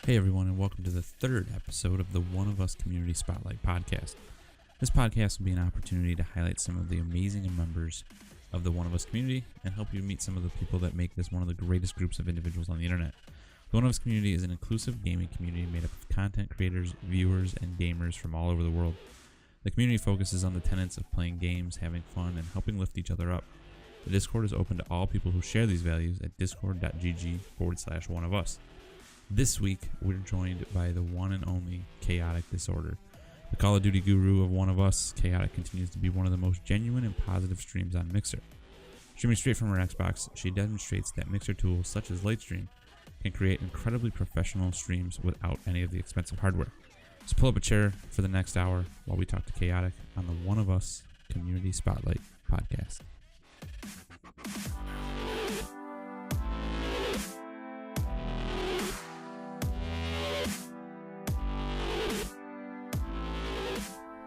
Hey everyone, and welcome to the third episode of the One of Us Community Spotlight podcast. This podcast will be an opportunity to highlight some of the amazing members of the One of Us community and help you meet some of the people that make this one of the greatest groups of individuals on the internet. The One of Us community is an inclusive gaming community made up of content creators, viewers, and gamers from all over the world. The community focuses on the tenets of playing games, having fun, and helping lift each other up. The Discord is open to all people who share these values at discord.gg/oneofus. This week, we're joined by the one and only ChaoticD1sorder. The Call of Duty guru of One of Us, Chaotic continues to be one of the most genuine and positive streams on Mixer. Streaming straight from her Xbox, she demonstrates that Mixer tools such as Livestreaming can create incredibly professional streams without any of the expensive hardware. So pull up a chair for the next hour while we talk to Chaotic on the One of Us Community Spotlight podcast.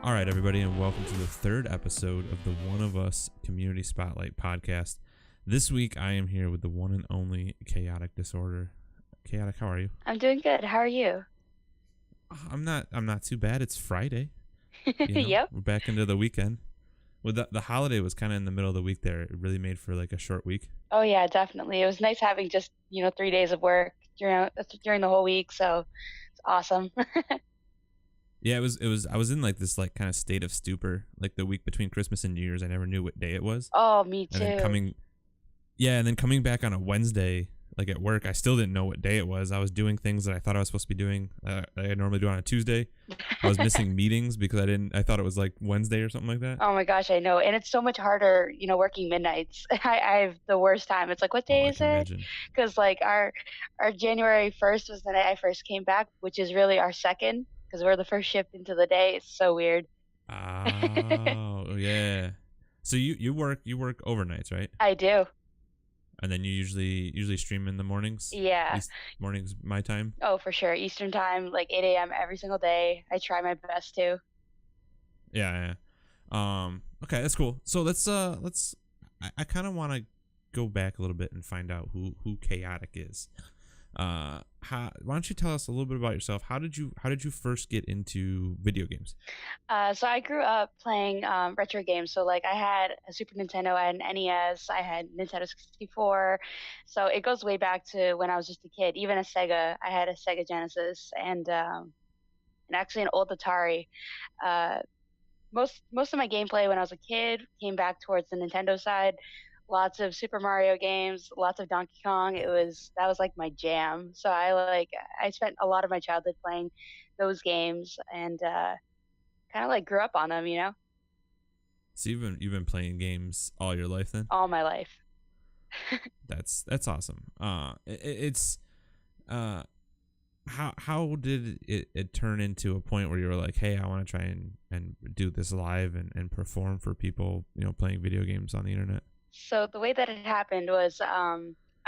All right, everybody, and welcome to the third episode of the One of Us Community Spotlight podcast. This week, I am here with the one and only ChaoticD1sorder. Chaotic, how are you? I'm doing good. How are you? I'm not too bad. It's Friday. Yep. We're back into the weekend. Well, the holiday was kind of in the middle of the week there. It really made for like a short week. Oh yeah, definitely. It was nice having just 3 days of work during the whole week. So it's awesome. Yeah, it was. I was in like this like kind of state of stupor, like the week between Christmas and New Year's. I never knew what day it was. Oh, me too. And then coming back on a Wednesday, like at work, I still didn't know what day it was. I was doing things that I thought I was supposed to be doing. I normally do on a Tuesday. I was missing meetings because I thought it was like Wednesday or something like that. Oh my gosh, I know. And it's so much harder, working midnights. I have the worst time. It's like, what day is it? Because like our January 1st was the night I first came back, which is really our second because we're the first shift into the day. It's so weird. Oh, yeah. So you work overnights, right? I do. And then you usually stream in the mornings? Yeah. Mornings, my time? Oh, for sure. Eastern time, like 8 a.m. every single day. I try my best to. Yeah. Okay, that's cool. So let's I kind of want to go back a little bit and find out who Chaotic is. Why don't you tell us a little bit about yourself? How did you first get into video games? So I grew up playing retro games. So like I had a Super Nintendo, I had an NES, I had Nintendo 64. So it goes way back to when I was just a kid. Even a Sega, I had a Sega Genesis and actually an old Atari. Most of my gameplay when I was a kid came back towards the Nintendo side. Lots of Super Mario games, lots of Donkey Kong. That was like my jam. So I spent a lot of my childhood playing those games and kind of like grew up on them, So you've been playing games all your life then? All my life. That's awesome. It's how did it turn into a point where you were like, hey, I want to try and do this live and perform for people, playing video games on the internet? So the way that it happened was I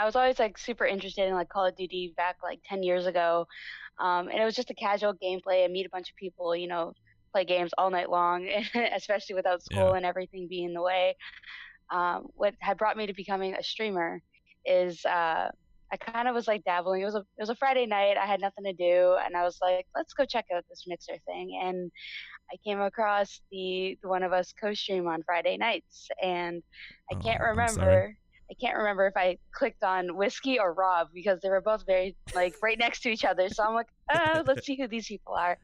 was always like super interested in like Call of Duty back like 10 years ago. And it was just a casual gameplay and meet a bunch of people, play games all night long, especially without school and everything being in the way. What had brought me to becoming a streamer is I kind of was like dabbling. It was a Friday night. I had nothing to do, and I was like, let's go check out this Mixer thing. And I came across the One of Us co-stream on Friday nights, and I can't remember if I clicked on Whiskey or Rob because they were both very like right next to each other. So I'm like, oh, let's see who these people are.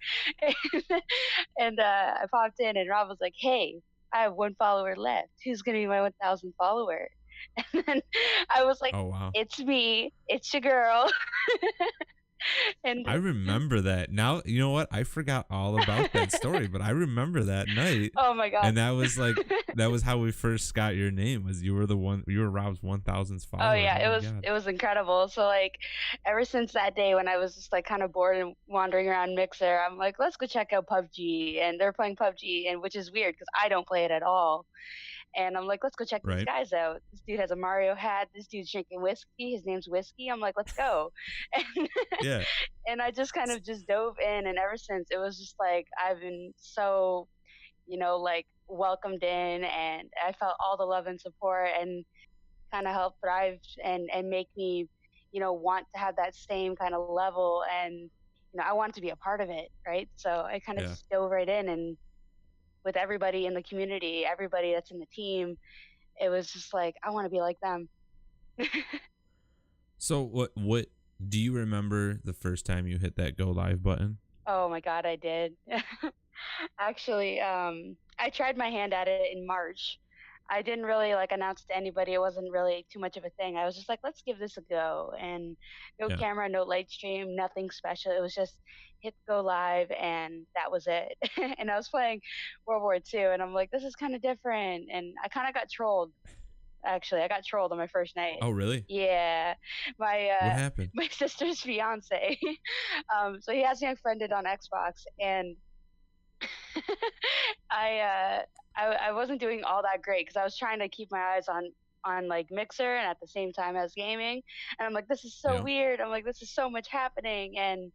And I popped in, and Rob was like, hey, I have 1 follower left. Who's gonna be my 1,000th follower? And then I was like, oh, wow. It's me. It's your girl. And I remember that. Now, you know what? I forgot all about that story, but I remember that night. Oh my god. And that was how we first got your name. Was you were Rob's 1,000th follower. Oh yeah, it was incredible. So like ever since that day when I was just like kind of bored and wandering around Mixer, I'm like, let's go check out PUBG, and they're playing PUBG, and which is weird because I don't play it at all. And I'm like, let's go check these guys out. This dude has a Mario hat. This dude's drinking whiskey. His name's Whiskey. I'm like, let's go. And, yeah. And I just kind of just dove in. And ever since, it was just like, I've been so, like welcomed in. And I felt all the love and support and kind of helped thrive and make me, want to have that same kind of level and I wanted to be a part of it, right? So I kind of Yeah. just dove right in, and with everybody in the community, everybody that's in the team, it was just like I want to be like them. So what do you remember the first time you hit that go live button? Oh my God, I did. Actually, I tried my hand at it in March. I didn't really like announce to anybody. It wasn't really too much of a thing. I was just like, let's give this a go. And no Yeah. camera, no light stream, nothing special. It was just hit go live, and that was it. And I was playing World War II, and I'm like, this is kind of different. And I kind of got trolled. Actually, I got trolled on my first night. Oh, really? Yeah, my What happened? my sister's fiance. So he has me unfriended on Xbox, and I, uh, I wasn't doing all that great because I was trying to keep my eyes on like Mixer and at the same time as gaming. And I'm like, this is so Yeah. weird. I'm like, this is so much happening. And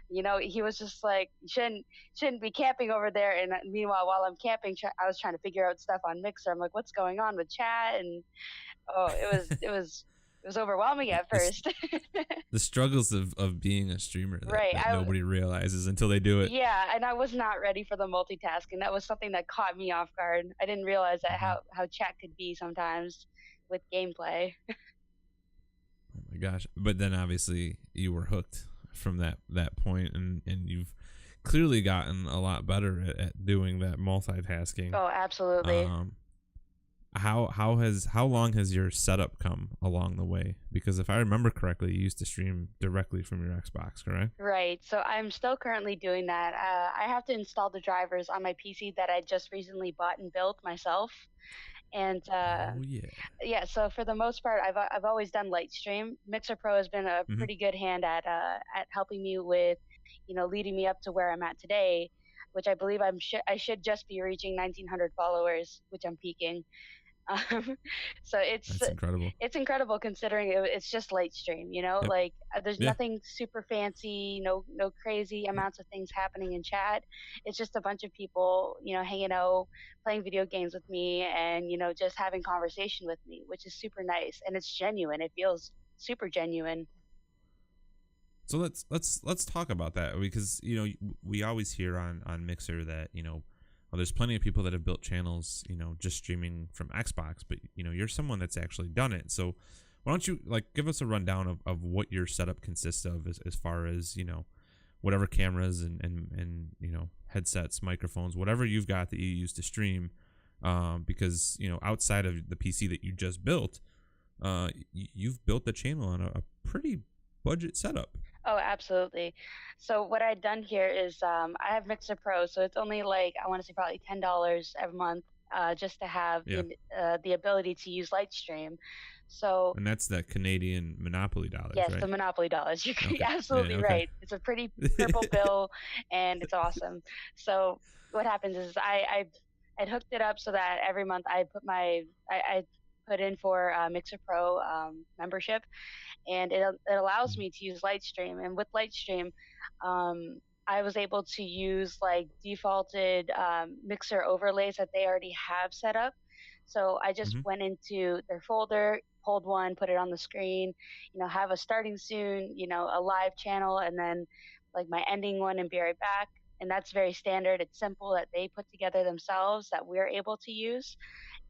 he was just like, you shouldn't be camping over there. And meanwhile, while I'm camping, I was trying to figure out stuff on Mixer. I'm like, what's going on with chat? And oh, it was overwhelming at This first. the struggles of being a streamer that, Right. that nobody realizes until they do it. Yeah, and I was not ready for the multitasking. That was something that caught me off guard. I didn't realize that Hmm. how chat could be sometimes with gameplay. Oh my gosh. But then obviously you were hooked from that point, and you've clearly gotten a lot better at doing that multitasking. Oh, absolutely. Um how long has your setup come along the way? Because if I remember correctly, you used to stream directly from your Xbox, correct? Right. So I'm still currently doing that. I have to install the drivers on my PC that I just recently bought and built myself. And Oh yeah. yeah, so for the most part, I've always done light stream. Mixer Pro has been a Hmm. pretty good hand at helping me with, leading me up to where I'm at today, which I believe I should just be reaching 1,900 followers, which I'm peaking. Um, so That's incredible. it's incredible considering it's just light stream, Yep. like there's Yeah. nothing super fancy, no crazy amounts of things happening in chat. It's just a bunch of people, hanging out, playing video games with me, and just having conversation with me, which is super nice, and it's genuine. It feels super genuine. So let's talk about that, because we always hear on Mixer that well, there's plenty of people that have built channels just streaming from Xbox, but you're someone that's actually done it. So why don't you give us a rundown of what your setup consists of, as far as whatever cameras and headsets, microphones, whatever you've got that you use to stream, because outside of the PC that you just built, you've built the channel on a pretty budget setup. Oh, absolutely. So what I'd done here is I have Mixer Pro, so it's only like I want to say probably $10 every month, just to have Yeah. the ability to use Lightstream. So And that's that Canadian Monopoly dollars, yes, the right? Monopoly dollars. You're Okay. Yeah. absolutely Okay. right. It's a pretty purple bill, and it's awesome. So what happens is I'd hooked it up so that every month I put in for Mixer Pro membership, and it allows Mhm. me to use Lightstream. And with Lightstream, I was able to use like defaulted Mixer overlays that they already have set up. So I just Mhm. went into their folder, pulled one, put it on the screen, have a starting soon, a live channel, and then like my ending one and be right back. And that's very standard. It's simple that they put together themselves that we're able to use.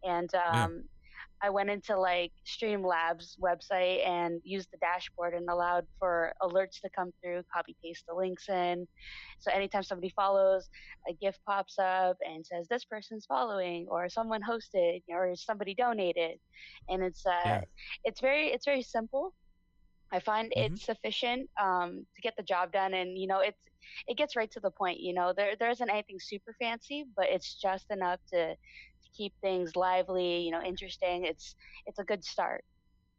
And Yeah. I went into like Streamlabs website and used the dashboard and allowed for alerts to come through, copy paste the links in. So anytime somebody follows, a GIF pops up and says this person's following, or someone hosted, or somebody donated. And Yeah. it's very simple. I find Mhm. it's sufficient to get the job done, and it gets right to the point. There isn't anything super fancy, but it's just enough to keep things lively, interesting. It's a good start.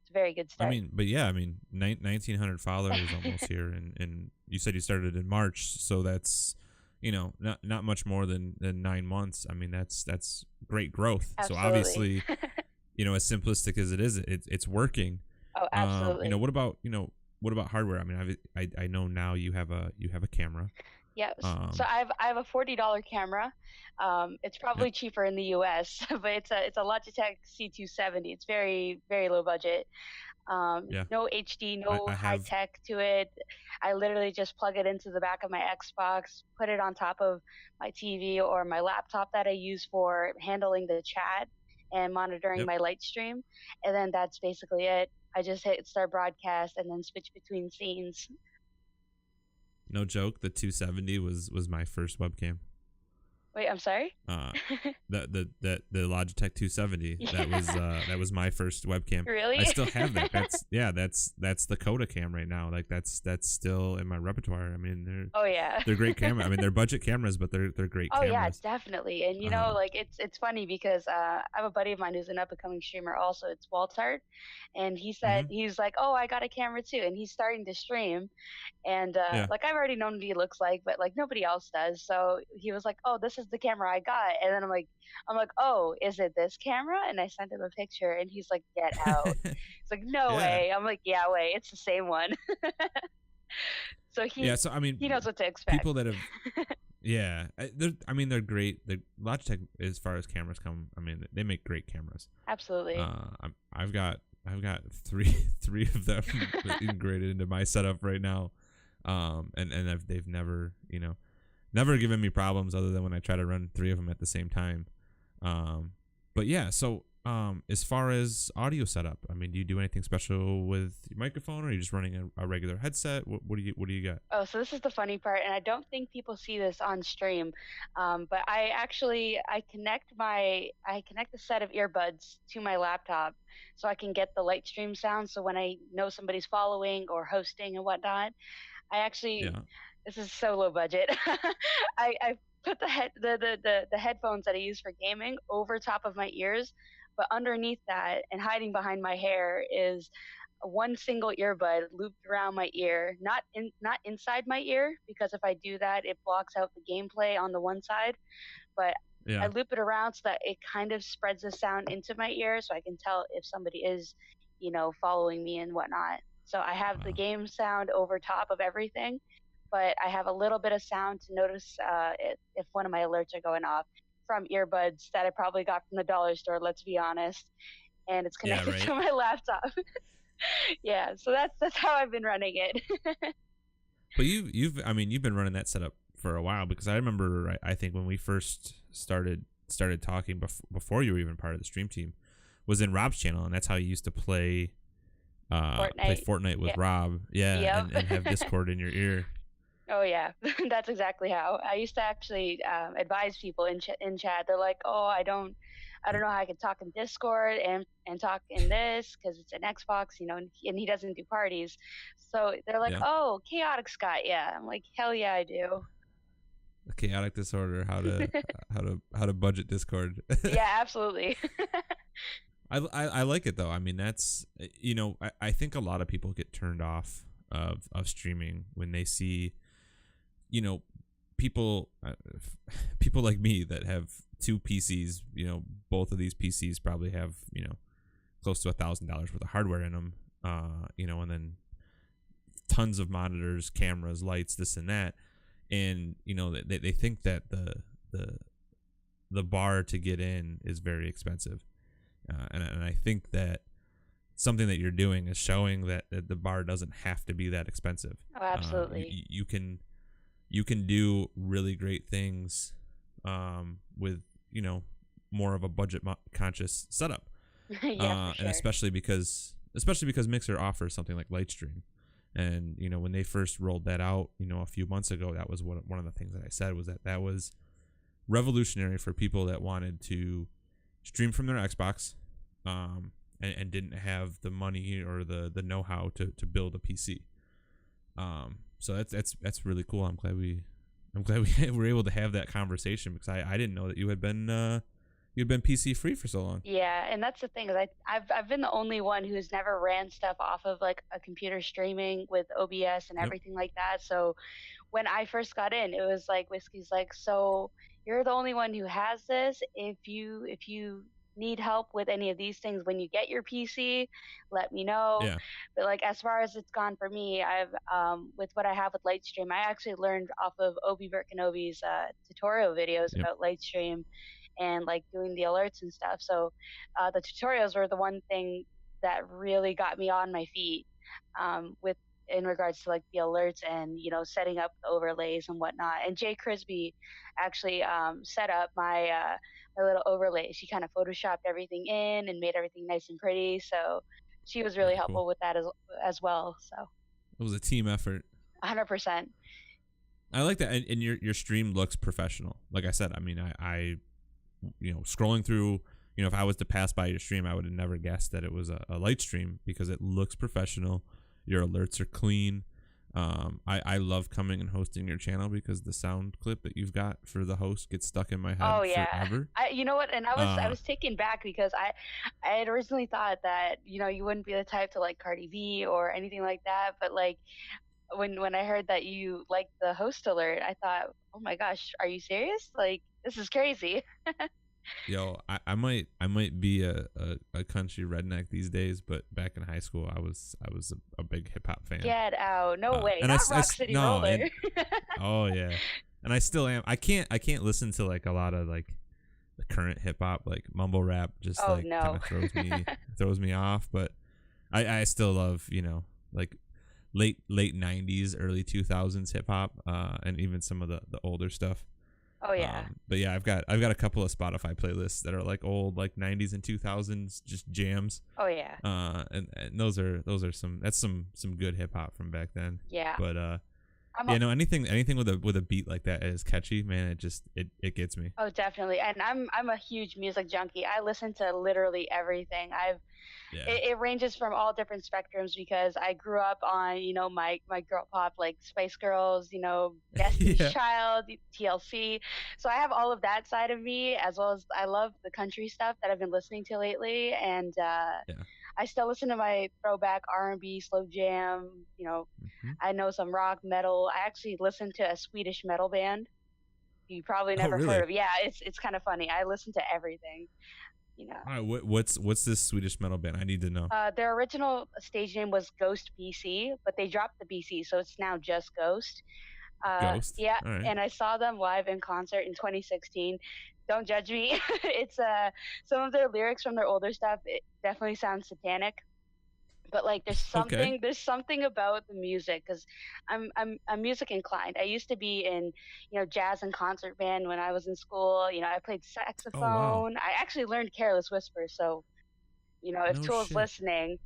It's a very good I start. mean, but yeah, I mean, 1,900 followers almost here, and you said you started in March, so that's not much more than 9 months. I mean, that's great growth. So Absolutely. obviously, as simplistic as it is, it's working. Oh, absolutely. What about hardware? I mean, I know now you have a camera. Yes. So Um, I have a $40 camera. It's yep. probably cheaper in the US, but it's a Logitech C270. It's very, very low budget. Yeah. No HD, I, no I high have tech to it. I literally just plug it into the back of my Xbox, put it on top of my TV or my laptop that I use for handling the chat and monitoring Yep. my light stream. And then that's basically it. I just hit start broadcast and then switch between scenes. No joke. The 270 was my first webcam. Wait, I'm sorry? Uh, the Logitech 270 Yeah. that was my first webcam. I Really? still have that. That's the Coda cam right now. Like that's still in my repertoire. I mean, Oh yeah. they're great camera. I mean, they're budget cameras, but they're great Oh yeah, cameras. definitely. And Uh, like it's funny because I have a buddy of mine who's an up and coming streamer also. It's Waltart, and he said mhm. he's like, "Oh, I got a camera too," and he's starting to stream. And Yeah. like I've already known what he looks like, but like nobody else does. So he was like, "Oh, this is the camera I got." And then I'm like, "Oh, is it this camera?" And I sent him a picture, and he's like, "Get out." He's like, "No Yeah. way." I'm like, "Yeah, way. It's the same one." So Yeah. So I he mean, knows what to expect. people that have yeah, they're great. The Logitech, as far as cameras come, I mean, they make great cameras. Absolutely. I've got three of them integrated into my setup right now, and they've never never given me problems other than when I try to run three of them at the same time. But yeah, so as far as audio setup, I mean, do you do anything special with your microphone, or are you just running a regular headset? What do you got? Oh, so this is the funny part, and I don't think people see this on stream, but I connect a set of earbuds to my laptop so I can get the light stream sound. So when I know somebody's following or hosting and whatnot, I actually Yeah, this is so low budget. I put the headphones that I use for gaming over top of my ears, but underneath that and hiding behind my hair is one single earbud looped around my ear, not inside my ear, because if I do that, it blocks out the gameplay on the one side. But I yeah. loop it around so that it kind of spreads the sound into my ear, so I can tell if somebody is, following me and whatnot. So I have the Wow. game sound over top of everything, but I have a little bit of sound to notice if one of my alerts are going off from earbuds that I probably got from the dollar store. Let's be honest, and it's Yeah, connected to right. my laptop. Yeah, so that's how I've been running it. But I mean, you've been running that setup for a while, because I remember I think when we first started talking before you were even part of the stream team was in Rob's channel, and that's how you used to play Fortnite. Fortnite with Yeah. Rob. Yeah, and have Yep. Discord in your ear. Oh yeah, that's exactly how I used to actually advise people in chat. They're like, "Oh, I don't know how I can talk in Discord and talk in this because it's an Xbox, and he doesn't do parties." So they're like, Yeah. "Oh, Chaotic Scott, yeah." I'm like, "Hell yeah, I do." The chaotic disorder, how to budget Discord. Yeah, absolutely. I like it though. I mean, that's I think a lot of people get turned off of streaming when they see people people like me that have two PCs. Both of these PCs probably have close to $1,000 worth of hardware in them. And then tons of monitors, cameras, lights, this and that, and they think that the bar to get in is very expensive, and I think that something that you're doing is showing that the bar doesn't have to be that expensive. Oh, absolutely. You can do really great things with more of a budget conscious setup, Yeah, for and sure. especially because Mixer offers something like Lightstream. And when they first rolled that out, a few months ago, that was one of the things that I said was that was revolutionary for people that wanted to stream from their Xbox, and didn't have the money or the know-how to build a PC. So that's really cool. I'm glad we were able to have that conversation, because I didn't know that you'd been PC free for so long. Yeah, and that's the thing is I've been the only one who's never ran stuff off of like a computer streaming with OBS and Yep. everything like that. So when I first got in, it was like Whiskey's like, so you're the only one who has this. If you need help with any of these things when you get your PC, let me know. Yeah. But like as far as it's gone for me, I've with what I have with Lightstream, I actually learned off of Obi Verkanovi's tutorial videos Yep. about Lightstream and like doing the alerts and stuff. So the tutorials were the one thing that really got me on my feet with in regards to like the alerts and setting up the overlays and whatnot. And Jay Crisby actually set up my little overlay. She kind of photoshopped everything in and made everything nice and pretty. So she was really Very cool. helpful with that as well. So It was a team effort. 100%. I like that, and your stream looks professional. Like I said, I mean, I scrolling through, if I was to pass by your stream, I would have never guessed that it was a light stream because it looks professional. Your alerts are clean. I love coming and hosting your channel because the sound clip that you've got for the host gets stuck in my Oh head yeah. forever. You know what? And I was taken back because I had originally thought that you wouldn't be the type to like Cardi B or anything like that, but like when I heard that you liked the host alert, I thought, oh my gosh, are you serious? Like this is crazy. Yo, I might be a country redneck these days, but back in high school, I was a big hip hop fan. Get out! No way, And not I no, Roccityroller. oh yeah, and I still am. I can't listen to like a lot of like the current hip hop, like mumble rap, just Oh like kind no. of throws me off. But I still love like late 90s, early 2000s hip hop, and even some of the older stuff. Oh yeah. But yeah, I've got a couple of Spotify playlists that are like old, like 90s and 2000s, just jams. Oh yeah. And those are some good hip hop from back then. Yeah. But anything with a beat like that is catchy, man. It gets me. Oh, definitely. And I'm a huge music junkie. I listen to literally everything. Yeah. It ranges from all different spectrums because I grew up on, my girl pop like Spice Girls, Destiny's Yeah. Child, TLC. So I have all of that side of me as well as I love the country stuff that I've been listening to lately. And Yeah. I still listen to my throwback R&B, slow jam, Mm-hmm. I know some rock, metal. I actually listen to a Swedish metal band. You probably Oh, never heard really? of. Yeah, it's kind of funny. I listen to everything. All right. What's this Swedish metal band? I need to know. Their original stage name was Ghost BC, but they dropped the BC, so it's now just Ghost. Ghost. Yeah, All right. and I saw them live in concert in 2016. Don't judge me. It's some of their lyrics from their older stuff. It definitely sounds satanic, but like Okay. there's something about the music because I'm music inclined. I used to be in jazz and concert band when I was in school. I played Oh wow. saxophone. I actually learned Careless Whisper, so if No Tool's shit. listening,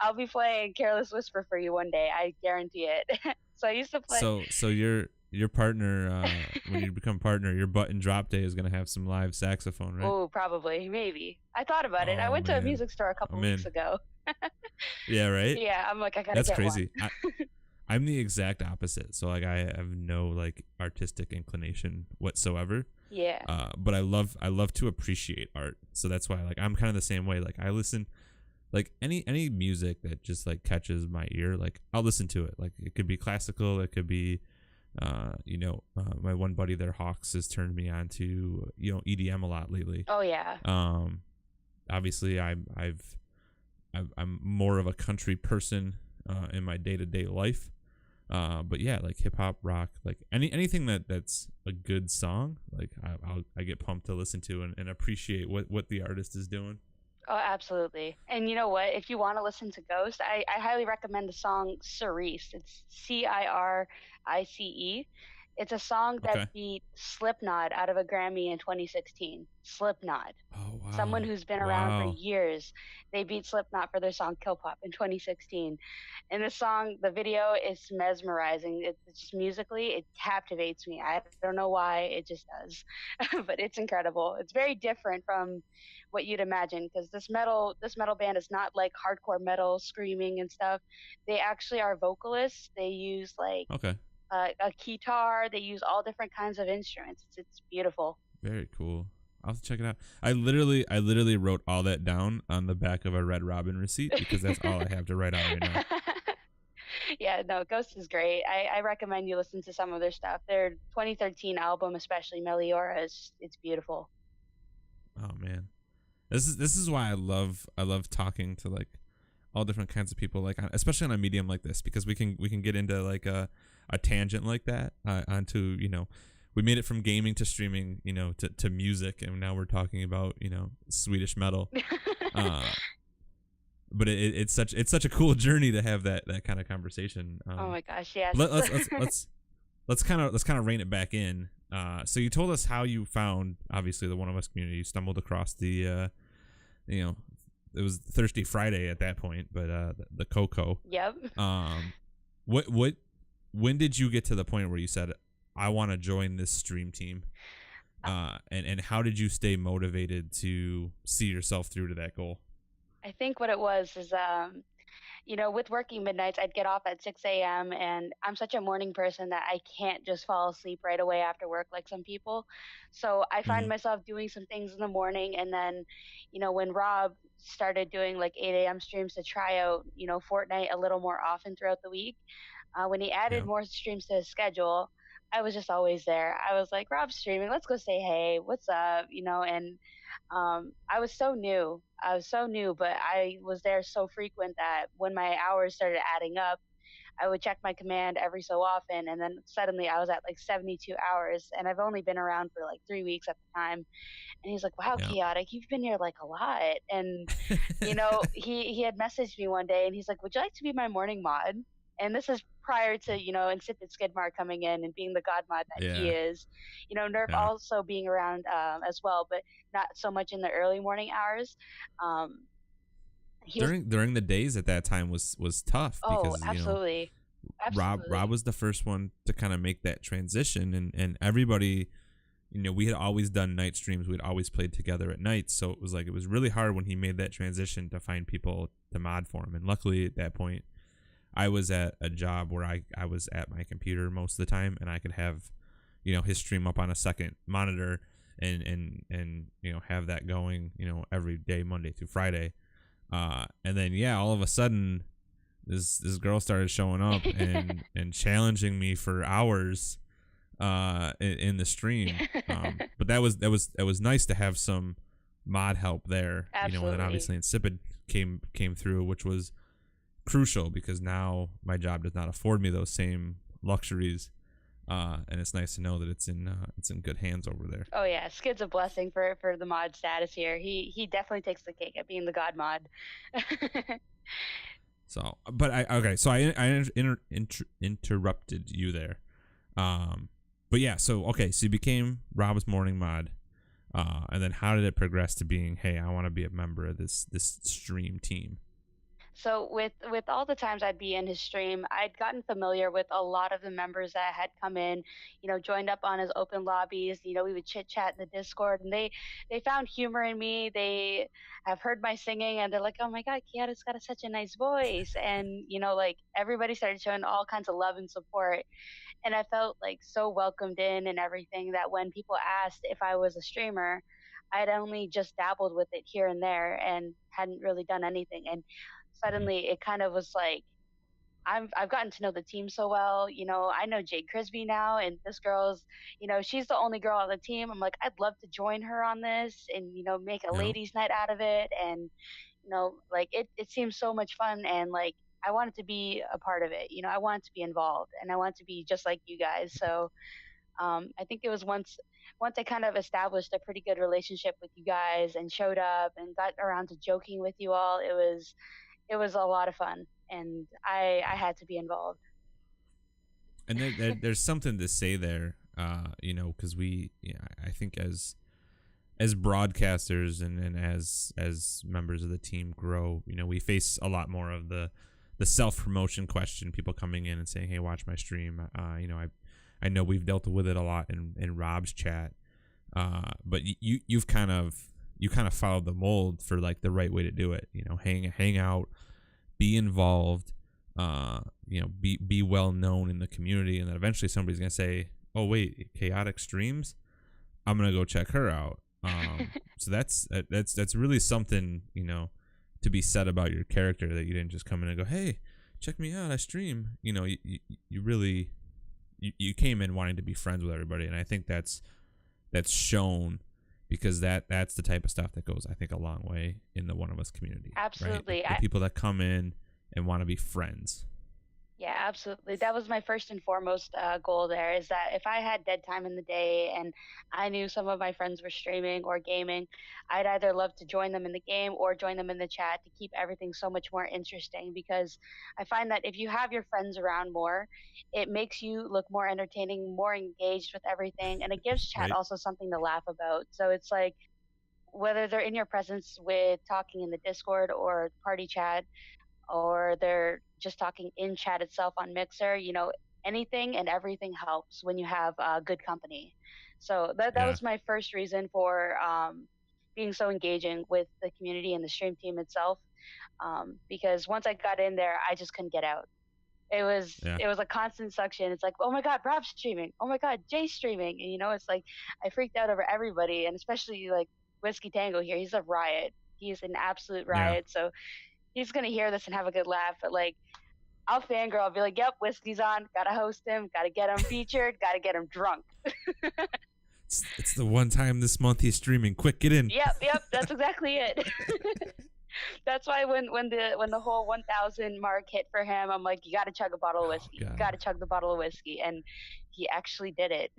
I'll be playing Careless Whisper for you one day. I guarantee it. So I used to play. So your partner, when you become partner, your button drop day is gonna have some live saxophone, right? Oh, probably, maybe. I thought about it. I Oh went to a man, music store a couple I'm weeks in. ago. Yeah, right. Yeah, I'm like, I gotta That's get one. crazy. I'm the exact opposite. So like I have no like artistic inclination whatsoever. Yeah. But I love to appreciate art. So that's why like I'm kind of the same way. Like I listen like any music that just like catches my ear, like I'll listen to it. Like it could be classical, it could be my one buddy there, Hawks, has turned me on to EDM a lot lately. Oh yeah. Obviously I'm more of a country person in my day-to-day life. But yeah, like hip hop, rock, like anything that's a good song, like I get pumped to listen to and appreciate what the artist is doing. Oh, absolutely. And you know what? If you want to listen to Ghost, I highly recommend the song Cerise. It's Cirice. It's a song that Okay. beat Slipknot out of a Grammy in 2016. Slipknot. Oh Someone wow. who's been around for Wow. years. They beat Slipknot for their song Kill Pop in 2016. And the song, the video is mesmerizing. It's just musically, it captivates me. I don't know why, it just does. But it's incredible. It's very different from what you'd imagine because this metal band is not like hardcore metal screaming and stuff. They actually are vocalists. They use like Okay. a guitar. They use all different kinds of instruments. It's beautiful. Very cool. I'll have to check it out. I literally wrote all that down on the back of a Red Robin receipt because that's all I have to write on right now. Yeah, no, Ghost is great. I recommend you listen to some of their stuff. Their 2013 album, especially Meliora, it's beautiful. Oh man. This is why I love talking to like all different kinds of people, like especially on a medium like this, because we can get into like a tangent like that onto we made it from gaming to streaming, to music, and now we're talking about Swedish metal. but it's such a cool journey to have that kind of conversation. Oh my gosh, yes. Let's kind of rein it back in. So you told us how you found, obviously, the One of Us community. You stumbled across the it was Thirsty Friday at that point, but the Coco. Yep. When did you get to the point where you said, I want to join this stream team? And how did you stay motivated to see yourself through to that goal? I think what it was is, with working midnights, I'd get off at 6 a.m. and I'm such a morning person that I can't just fall asleep right away after work like some people. So I find Mm-hmm. myself doing some things in the morning. And then, when Rob started doing like 8 a.m. streams to try out, Fortnite a little more often throughout the week, when he added Yeah. more streams to his schedule, I was just always there. I was like, Rob's streaming, let's go say hey, what's up, and I was so new. But I was there so frequent that when my hours started adding up, I would check my command every so often, and then suddenly I was at like 72 hours, and I've only been around for like 3 weeks at the time. And he's like, "Wow, Yeah. Chaotic, you've been here like a lot." And he had messaged me one day, and he's like, "Would you like to be my morning mod?" And this is prior to Insipid Skidmar coming in and being the god mod that he is. Nerf Yeah. also being around as well, but not so much in the early morning hours. During the days at that time was tough because absolutely. Rob was the first one to kind of make that transition, and everybody, we had always done night streams. We'd always played together at night, so it was really hard when he made that transition to find people to mod for him. And luckily at that point, I was at a job where I was at my computer most of the time, and I could have his stream up on a second monitor and have that going every day, Monday through Friday. And then all of a sudden this girl started showing up and challenging me for hours in the stream. But that was nice to have some mod help there. Absolutely. And then obviously Insipid came through, which was crucial because now my job does not afford me those same luxuries. And it's nice to know that it's in good hands over there. Oh yeah, Skid's a blessing for the mod status here. He definitely takes the cake at being the god mod. So, but I interrupted you there. But yeah, so you became Rob's morning mod, and then how did it progress to being, hey, I want to be a member of this stream team? So with all the times I'd be in his stream, I'd gotten familiar with a lot of the members that had come in, joined up on his open lobbies. We would chit chat in the Discord, and they found humor in me. They have heard my singing, and they're like, "Oh my God, Kiara's got such a nice voice," and like everybody started showing all kinds of love and support. And I felt like so welcomed in and everything that when people asked if I was a streamer, I'd only just dabbled with it here and there and hadn't really done anything. And suddenly it kind of was like, I've gotten to know the team so well. I know Jade Crisby now, and this girl's, she's the only girl on the team. I'm like, I'd love to join her on this and, make a ladies' night out of it. And, like it seems so much fun. And like, I wanted to be a part of it. I wanted to be involved, and I wanted to be just like you guys. So I think it was once I kind of established a pretty good relationship with you guys and showed up and got around to joking with you all. It was a lot of fun, and I had to be involved. And there's something to say there, because I think as broadcasters and as members of the team grow, we face a lot more of the self-promotion question, people coming in and saying, hey, watch my stream. I know we've dealt with it a lot in Rob's chat, but you've kind of followed the mold for like the right way to do it. Hang out, be involved, be well known in the community, and then eventually somebody's gonna say, oh wait, Chaotic streams, I'm gonna go check her out. So that's really something to be said about your character, that you didn't just come in and go, hey, check me out, I stream. You really you came in wanting to be friends with everybody, and I think that's shown, because that's the type of stuff that goes, I think, a long way in the One of Us community. Absolutely. Right? The people that come in and want to be friends. Yeah, absolutely. That was my first and foremost goal there is that if I had dead time in the day and I knew some of my friends were streaming or gaming, I'd either love to join them in the game or join them in the chat to keep everything so much more interesting because I find that if you have your friends around more, it makes you look more entertaining, more engaged with everything, and it gives chat Right? also something to laugh about. So it's like whether they're in your presence with talking in the Discord or party chat, or they're just talking in chat itself on Mixer, anything and everything helps when you have good company. So that Yeah. was my first reason for being so engaging with the community and the stream team itself. Because once I got in there, I just couldn't get out. It was Yeah. it was a constant suction. It's like, oh my god, Rob's streaming. Oh my god, Jay's streaming. And it's like I freaked out over everybody, and especially like Whiskey Tango here. He's a riot. He's an absolute Yeah. riot. So he's gonna hear this and have a good laugh. But like, I'll fangirl. I'll be like, "Yep, Whiskey's on. Gotta host him. Gotta get him featured. Gotta get him drunk." It's the one time this month he's streaming. Quick, get in. Yep, yep. That's exactly it. That's why when the whole 1,000 mark hit for him, I'm like, "You gotta chug a bottle of Oh whiskey. You God, gotta chug the bottle of whiskey," and he actually did it.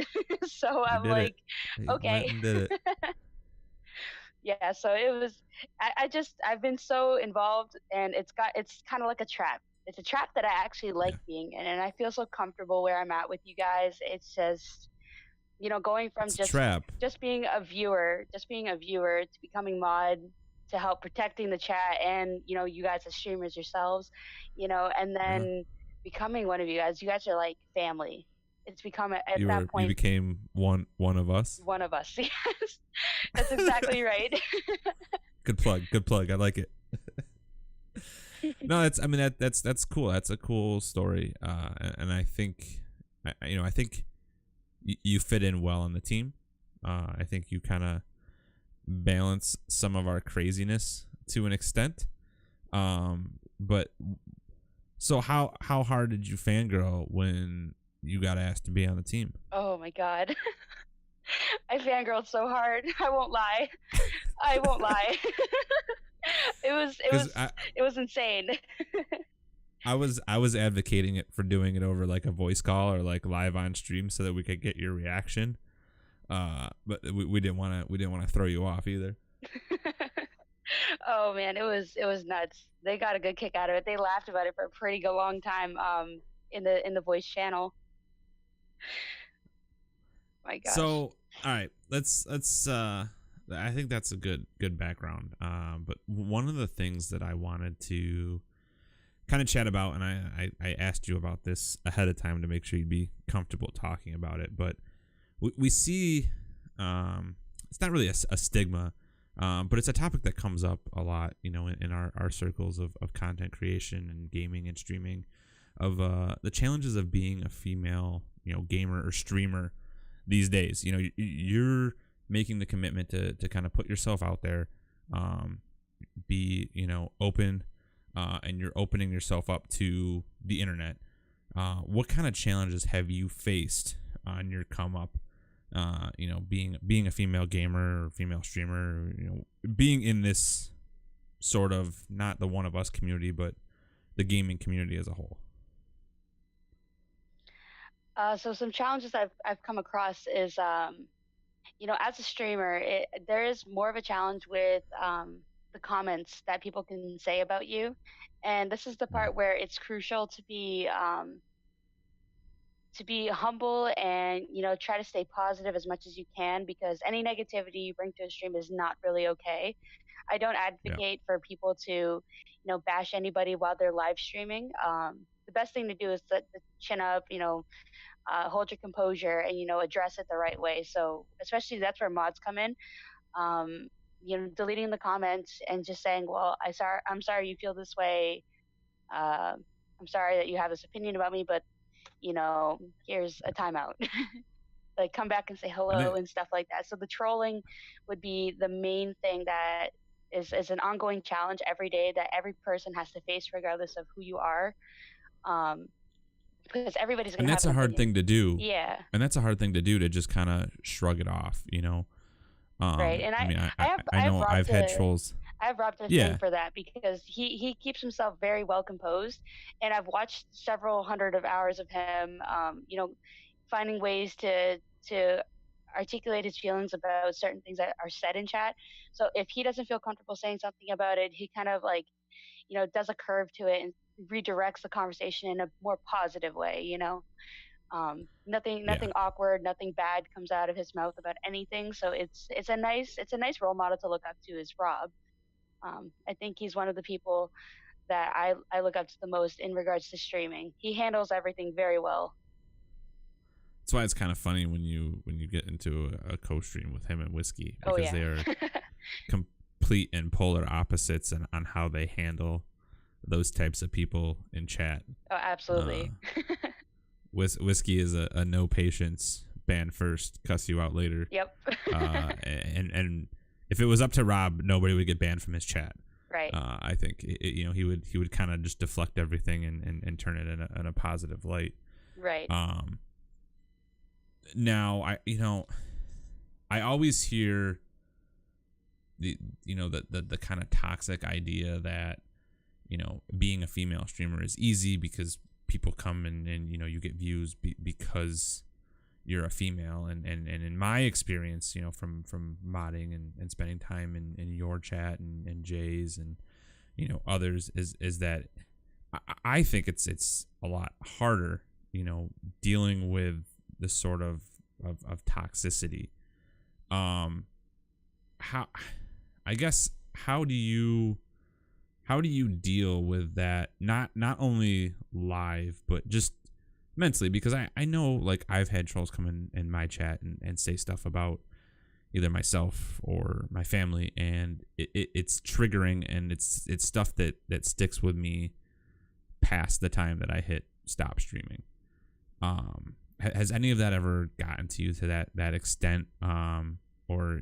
So he I'm did it. like, He went "Okay." and did it. Yeah, so it was I've been so involved, and it's kind of like a trap. It's a trap that I actually like Yeah, being in, and I feel so comfortable where I'm at with you guys. It's just, going from it's a trap. just being a viewer, to becoming mod, to help protecting the chat and, you guys as streamers yourselves, and Yeah. then becoming one of you guys. You guys are like family. It's become at that You point became one of us. one of us. Yes. That's exactly right. Good plug. Good plug. I like it. No, that's cool. That's a cool story. And I think, I think you fit in well on the team. I think you kind of balance some of our craziness to an extent. But so how hard did you fangirl when you got asked to be on the team? Oh my god. I fangirled so hard. I won't lie. I won't lie. it was it Because was it was insane. I was advocating it for doing it over like a voice call or like live on stream so that we could get your reaction. But we didn't want to throw you off either. Oh man, it was nuts. They got a good kick out of it. They laughed about it for a pretty good long time in the voice channel. My gosh. So all right, let's I think that's a good background. But one of the things that I wanted to kind of chat about, and I asked you about this ahead of time to make sure you'd be comfortable talking about it, but we see it's not really a stigma, but it's a topic that comes up a lot, in our circles of content creation and gaming and streaming, of the challenges of being a female, gamer or streamer these days. You're making the commitment to kind of put yourself out there, be open, and you're opening yourself up to the internet. What kind of challenges have you faced on your come up? Being a female gamer or female streamer, being in this sort of not the One of Us community, but the gaming community as a whole. So some challenges I've come across is as a streamer, there is more of a challenge with the comments that people can say about you, and this is the Yeah, part where it's crucial to be humble and try to stay positive as much as you can, because any negativity you bring to a stream is not really okay. I don't yeah, advocate for people to bash anybody while they're live streaming. The best thing to do is to chin up, hold your composure, and address it the right way. So especially that's where mods come in. Deleting the comments and just saying, well, I'm sorry you feel this way. uh, I'm sorry that you have this opinion about me, but here's a timeout. Like, come back and say and hello and stuff like that. So the trolling would be the main thing that is an ongoing challenge every day that every person has to face, regardless of who you are. Um, because everybody's gonna have that's an a hard opinion. thing to do, Yeah, and that's a hard thing to do, to just kind of shrug it off. right. And I mean, I have I I have know brought I've had to trolls. I have Rob to thank Yeah, for that because he keeps himself very well composed, and I've watched several hundred of hours of him, finding ways to articulate his feelings about certain things that are said in chat. So if he doesn't feel comfortable saying something about it, he kind of like, does a curve to it and redirects the conversation in a more positive way. yeah. Nothing awkward, nothing bad comes out of his mouth about anything. So it's a nice role model to look up to is Rob. I think he's one of the people that I look up to the most in regards to streaming. He handles everything very well. That's why it's kind of funny when you get into a co-stream with him and Whiskey, Oh because yeah. they are complete and polar opposites on how they handle those types of people in chat. Oh, Uh, absolutely. Whiskey is a no patience, ban first, cuss you out later. Yep. And if it was up to Rob, nobody would get banned from his chat. Right. I think he would kind of just deflect everything and turn it in a positive light. Right. Now I always hear the the kind of toxic idea that being a female streamer is easy because people come and you get views because you're a female, and in my experience from modding and spending time in your chat and Jay's and others is that I think it's a lot harder dealing with this sort of toxicity. How I guess how do you deal with that, not only live but just mentally, because I know, like, I've had trolls come in my chat and say stuff about either myself or my family, and it's triggering, and it's stuff that sticks with me past the time that I hit stop streaming. Has any of that ever gotten to you to that extent, or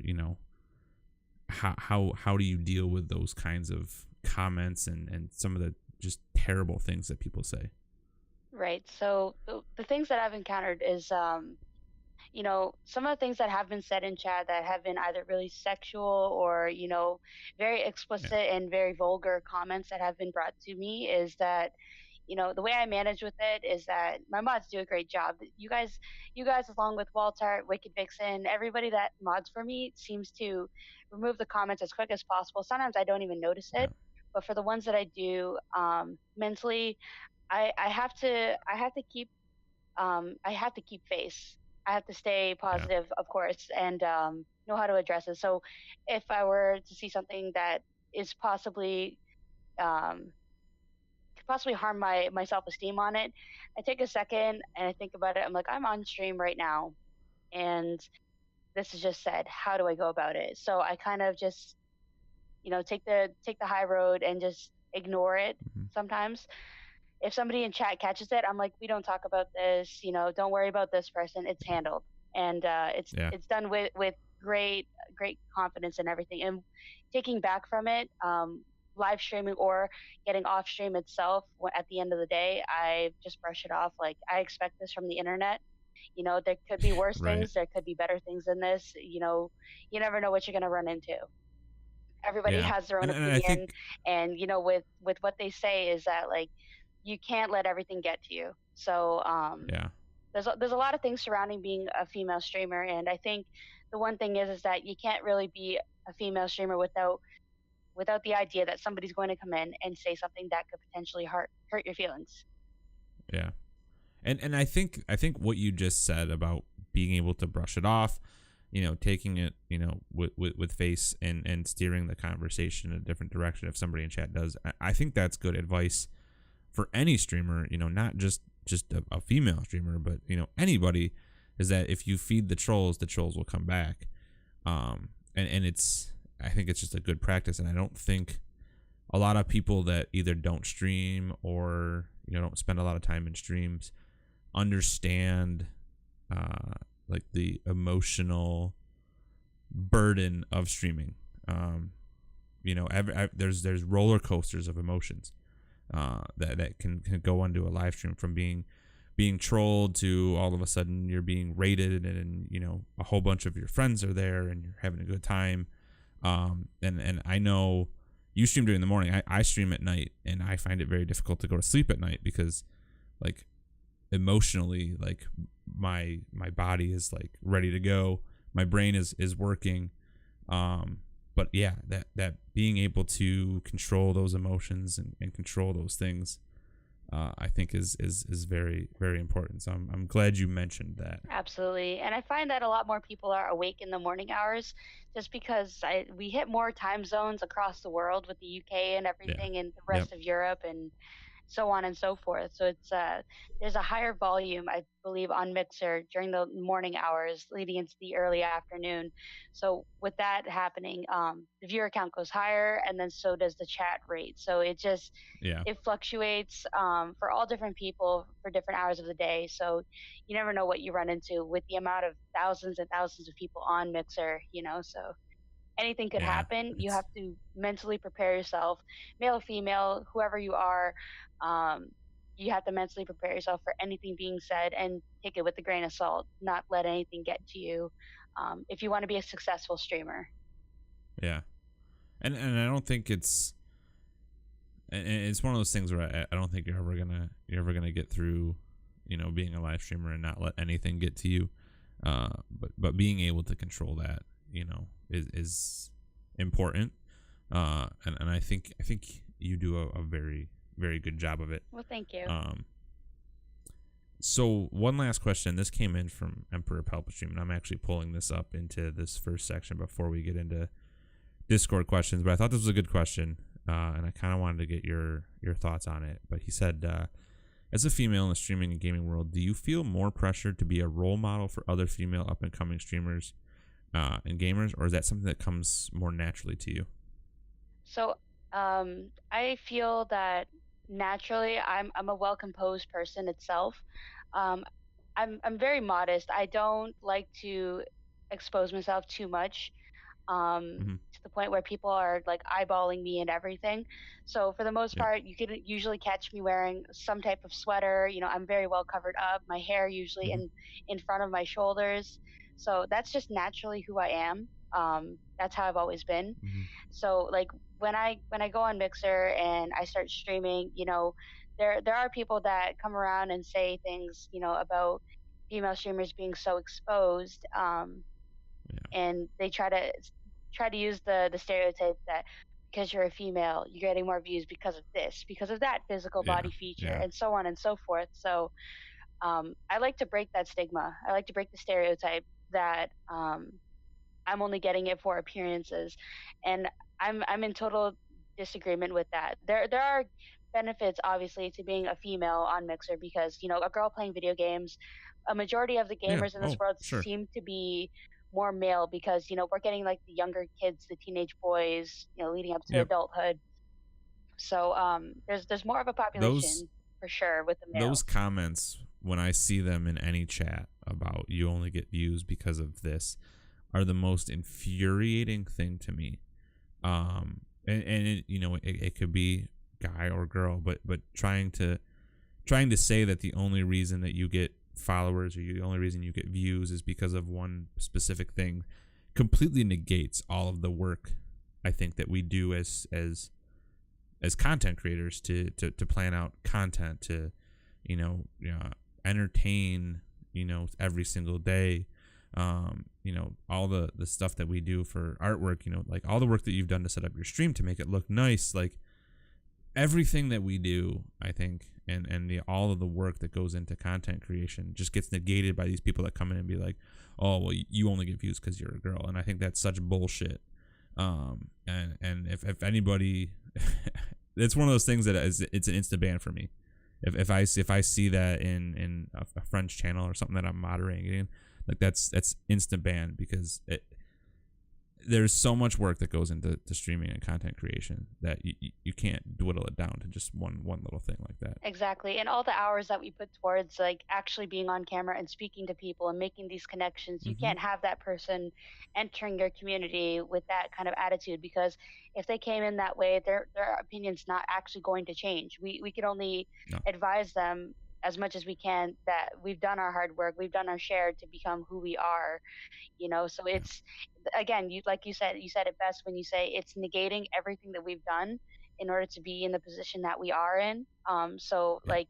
how do you deal with those kinds of comments and some of the just terrible things that people say? Right. So the things that I've encountered is some of the things that have been said in chat that have been either really sexual or, very Yeah, explicit and very vulgar comments that have been brought to me is that, the way I manage with it is that my mods do a great job. You guys, along with Walter, Wicked Vixen, everybody that mods for me seems to remove the comments as quick as possible. Sometimes I don't even notice yeah, it, but for the ones that I do, mentally, I have to keep face. I have to stay yeah, positive, of course, and know how to address it. So, if I were to see something that is um, could possibly harm my self esteem on it, I take a second and I think about it. I'm like, I'm on stream right now, and this is just said. How do I go about it? So I kind of just take the high road and just ignore it mhm, sometimes. If somebody in chat catches it, I'm like, we don't talk about this. Don't worry about this person. It's handled, and it's yeah, it's done with great confidence and everything. And taking back from it, live streaming or getting off stream itself. At the end of the day, I just brush it off. Like, I expect this from the internet. There could be worse right, things. There could be better things than this. You never know what you're gonna run into. Everybody yeah, has their own and I opinion, think, and with what they say is that, like, you can't let everything get to you. So yeah, there's a lot of things surrounding being a female streamer, and I think the one thing is that you can't really be a female streamer without the idea that somebody's going to come in and say something that could potentially hurt your feelings. yeah, and I think what you just said about being able to brush it off, taking it, with face and steering the conversation in a different direction if somebody in chat does. I think that's good advice for any streamer, not just a female streamer, but anybody, is that if you feed the trolls will come back. And I think it's just a good practice, and I don't think a lot of people that either don't stream or don't spend a lot of time in streams understand like the emotional burden of streaming. There's roller coasters of emotions that can go onto a live stream, from being trolled to all of a sudden you're being rated, and a whole bunch of your friends are there and you're having a good time. And I know you stream during the morning. I stream at night, and I find it very difficult to go to sleep at night because, like, emotionally, like my body is like ready to go. My brain is working. But yeah, that being able to control those emotions and control those things, I think is very, very important. So I'm glad you mentioned that. Absolutely. And I find that a lot more people are awake in the morning hours just because we hit more time zones across the world with the UK and Yeah. everything and the Yep. rest of Europe and so on and so forth. So there's a higher volume, I believe, on Mixer during the morning hours leading into the early afternoon. So with that happening, the viewer count goes higher, and then so does the chat rate. So Yeah. it fluctuates for all different people for different hours of the day. So you never know what you run into with the amount of thousands and thousands of people on Mixer. So anything could Yeah. happen. You It's have to mentally prepare yourself, male, female, whoever you are. Um, you have to mentally prepare yourself for anything being said and take it with a grain of salt, not let anything get to you. If you want to be a successful streamer. yeah. And I don't think and it's one of those things where I don't think you're ever gonna get through, being a live streamer and not let anything get to you. But being able to control that, is important. And I think you do a very, very good job of it. Well, thank you. Um, so one last question. This came in from Emperor Palpatine, and I'm actually pulling this up into this first section before we get into Discord questions. But I thought this was a good question, and I kind of wanted to get your thoughts on it. But he said, as a female in the streaming and gaming world, do you feel more pressure to be a role model for other female up and coming streamers and gamers, or is that something that comes more naturally to you? So I feel that naturally I'm a well composed person itself. Um, I'm very modest. I don't like to expose myself too much Mm-hmm. to the point where people are like eyeballing me and everything. So for the most Yeah. part, you could usually catch me wearing some type of sweater. I'm very well covered up. My hair usually Mm-hmm. in front of my shoulders. So that's just naturally who I am. That's how I've always been. Mm-hmm. So like when I go on Mixer and I start streaming, there are people that come around and say things, about female streamers being so exposed. Yeah. And they try to use the stereotype that because you're a female, you're getting more views because of this, because of that physical Yeah. body feature, Yeah. and so on and so forth. So I like to break that stigma. I like to break the stereotype that I'm only getting it for appearances, and I'm in total disagreement with that. There are benefits obviously to being a female on Mixer because a girl playing video games, a majority of the Yeah. gamers in this Oh, world sure. seem to be more male because we're getting like the younger kids, the teenage boys, leading up to Yep. adulthood. So there's more of a Those population for sure with the those males. comments, when I see them in any chat about you only get views because of this, are the most infuriating thing to me. And it could be guy or girl, but trying to say that the only reason that you get followers or the only reason you get views is because of one specific thing completely negates all of the work I think that we do as content creators to plan out content, to you know, entertain, every single day. All the stuff that we do for artwork, like all the work that you've done to set up your stream to make it look nice, like everything that we do, I think, and all of the work that goes into content creation just gets negated by these people that come in and be like, oh well, you only get views because you're a girl. And I think that's such bullshit. And if anybody it's one of those things that it's an instant ban for me. If I see that in a friend's channel or something that I'm moderating, like that's instant ban, because there's so much work that goes into streaming and content creation that you can't dwindle it down to just one little thing like that. Exactly. And all the hours that we put towards like actually being on camera and speaking to people and making these connections, you Mm-hmm. can't have that person entering your community with that kind of attitude because if they came in that way, their opinion's not actually going to change. We can only No. advise them as much as we can, that we've done our hard work, we've done our share to become who we are, so Yeah. it's, again, you said it best when you say it's negating everything that we've done in order to be in the position that we are in. So Yeah. like,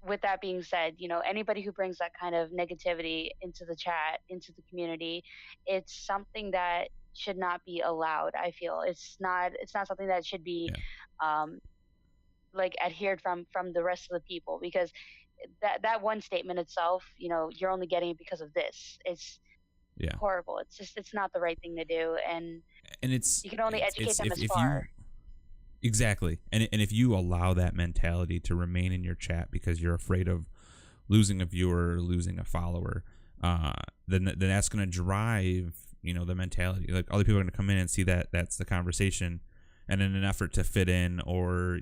with that being said, anybody who brings that kind of negativity into the chat, into the community, it's something that should not be allowed. I feel it's not something that should be, Yeah. um, like, adhered from the rest of the people, because that one statement itself, you're only getting it because of this. It's Yeah. horrible. It's not the right thing to do, and And it's you can only educate it's them as if you far. exactly, and if you allow that mentality to remain in your chat because you're afraid of losing a viewer or losing a follower, then that's going to drive the mentality. Like other people are going to come in and see that that's the conversation, and in an effort to fit in or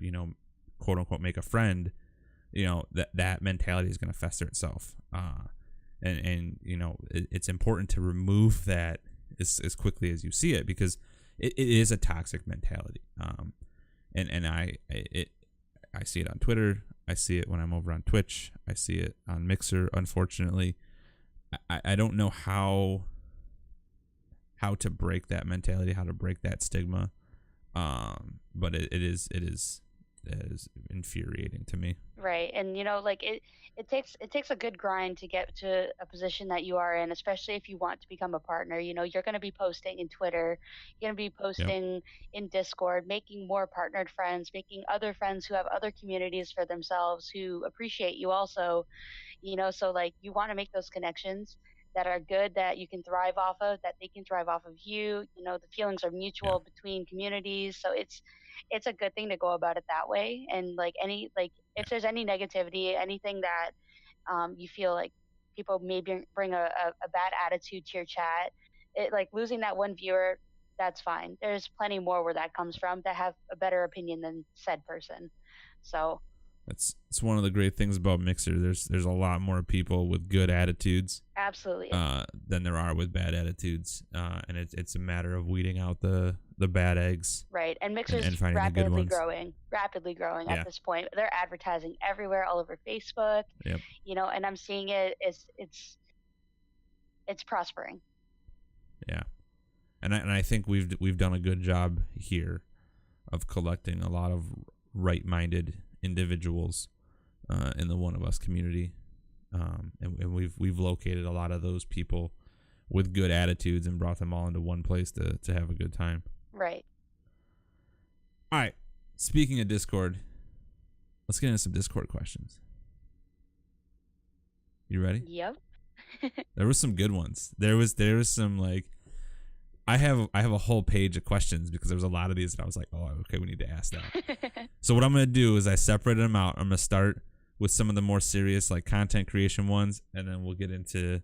quote unquote make a friend, that mentality is going to fester itself. And it's important to remove that as quickly as you see it, because it is a toxic mentality. And I see it on Twitter. I see it when I'm over on Twitch. I see it on Mixer. Unfortunately, I don't know how to break that mentality, how to break that stigma. But it is infuriating to me. Right. And like, it takes a good grind to get to a position that you are in, especially if you want to become a partner. You're going to be posting in Twitter, you're going to be Yep. posting in Discord, making more partnered friends, making other friends who have other communities for themselves, who appreciate you also. So like, you want to make those connections that are good, that you can thrive off of, that they can thrive off of you. The feelings are Yeah. mutual between communities, so it's a good thing to go about it that way. And like, if Yeah. there's any negativity, anything that, you feel like people maybe bring a bad attitude to your chat, like losing that one viewer, that's fine. There's plenty more where that comes from that have a better opinion than said person. So It's one of the great things about Mixer. There's a lot more people with good attitudes absolutely. than there are with bad attitudes, and it's a matter of weeding out the bad eggs Right, and and Mixer's finding the good ones. rapidly growing at Yeah. this point. They're advertising everywhere, all over Facebook, Yep. and I'm seeing it's prospering. Yeah. And I think we've done a good job here of collecting a lot of right-minded individuals in the One of Us community, and we've located a lot of those people with good attitudes and brought them all into one place to have a good time. Right. All right. Speaking of Discord, let's get into some Discord questions. You ready? Yep. There was some good ones. There was some like I have a whole page of questions because there was a lot of these that I was like, oh, okay, we need to ask that. So what I'm gonna do is I separated them out. I'm gonna start with some of the more serious like content creation ones, and then we'll get into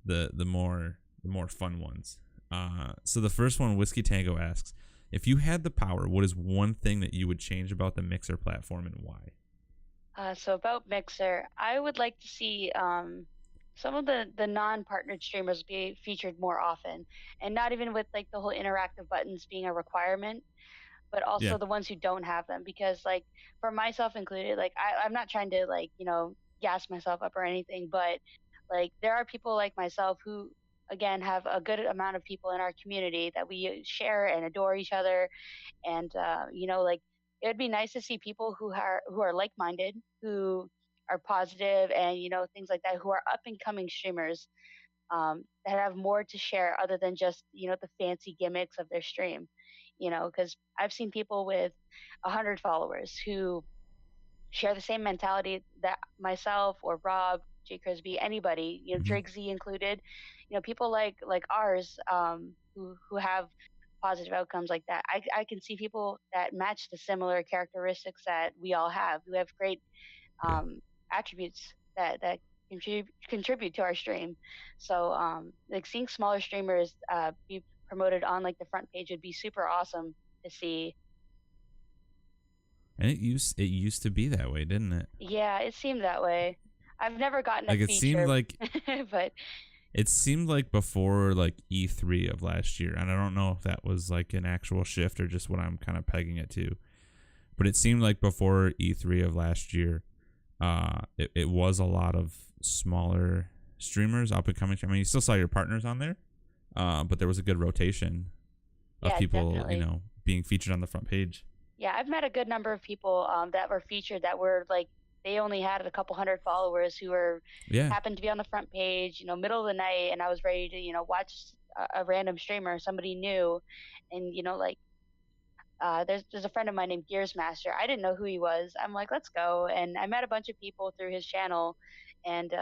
the more fun ones. So the first one, Whiskey Tango asks, if you had the power, what is one thing that you would change about the Mixer platform and why? So about Mixer, I would like to see, some of the non-partnered streamers be featured more often, and not even with like the whole interactive buttons being a requirement, but Yeah. also the ones who don't have them. Because like, for myself included, like, I'm not trying to, like, gas myself up or anything, but like, there are people like myself who, again, have a good amount of people in our community that we share and adore each other. And like, it would be nice to see people who are like-minded, who are positive, and things like that, who are up and coming streamers, that have more to share other than just the fancy gimmicks of their stream. Because I've seen people with 100 followers who share the same mentality that myself or Rob, J. Crisby, anybody, Mm-hmm. Drigsy included, people like ours, who have positive outcomes like that. I can see people that match the similar characteristics that we all have, who have great, Yeah. attributes that contribute to our stream. So, like, seeing smaller streamers be promoted on like the front page would be super awesome to see. And it used to be that way, didn't it? Yeah, it seemed that way. I've never gotten a Like feature, but it seemed like before like E3 of last year, and I don't know if that was like an actual shift or just what I'm kind of pegging it to. But it seemed like before E3 of last year, it was a lot of smaller streamers, up and coming. I mean, you still saw your partners on there, but there was a good rotation of Yeah, people, definitely. being featured on the front page. Yeah, I've met a good number of people that were featured that were like they only had a couple hundred followers who were Yeah, happened to be on the front page, middle of the night, and I was ready to, watch a random streamer, somebody new, and like there's a friend of mine named Gears Master. I didn't know who he was. I'm like, let's go, and I met a bunch of people through his channel, and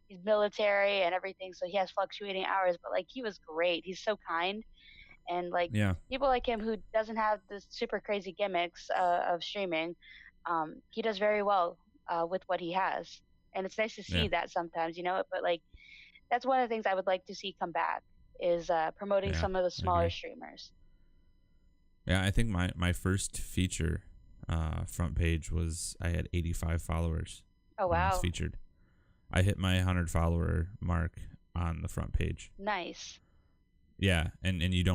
he's military and everything, so he has fluctuating hours, but like he was great. He's so kind and like yeah, people like him who doesn't have the super crazy gimmicks of streaming, he does very well with what he has, and it's nice to yeah, see that sometimes, but like that's one of the things I would like to see come back is promoting yeah. some of the I smaller agree. streamers. Yeah, I think my first feature front page was I had 85 followers Oh when I was wow, featured. I hit my 100 follower mark on the front page. nice. Yeah, and you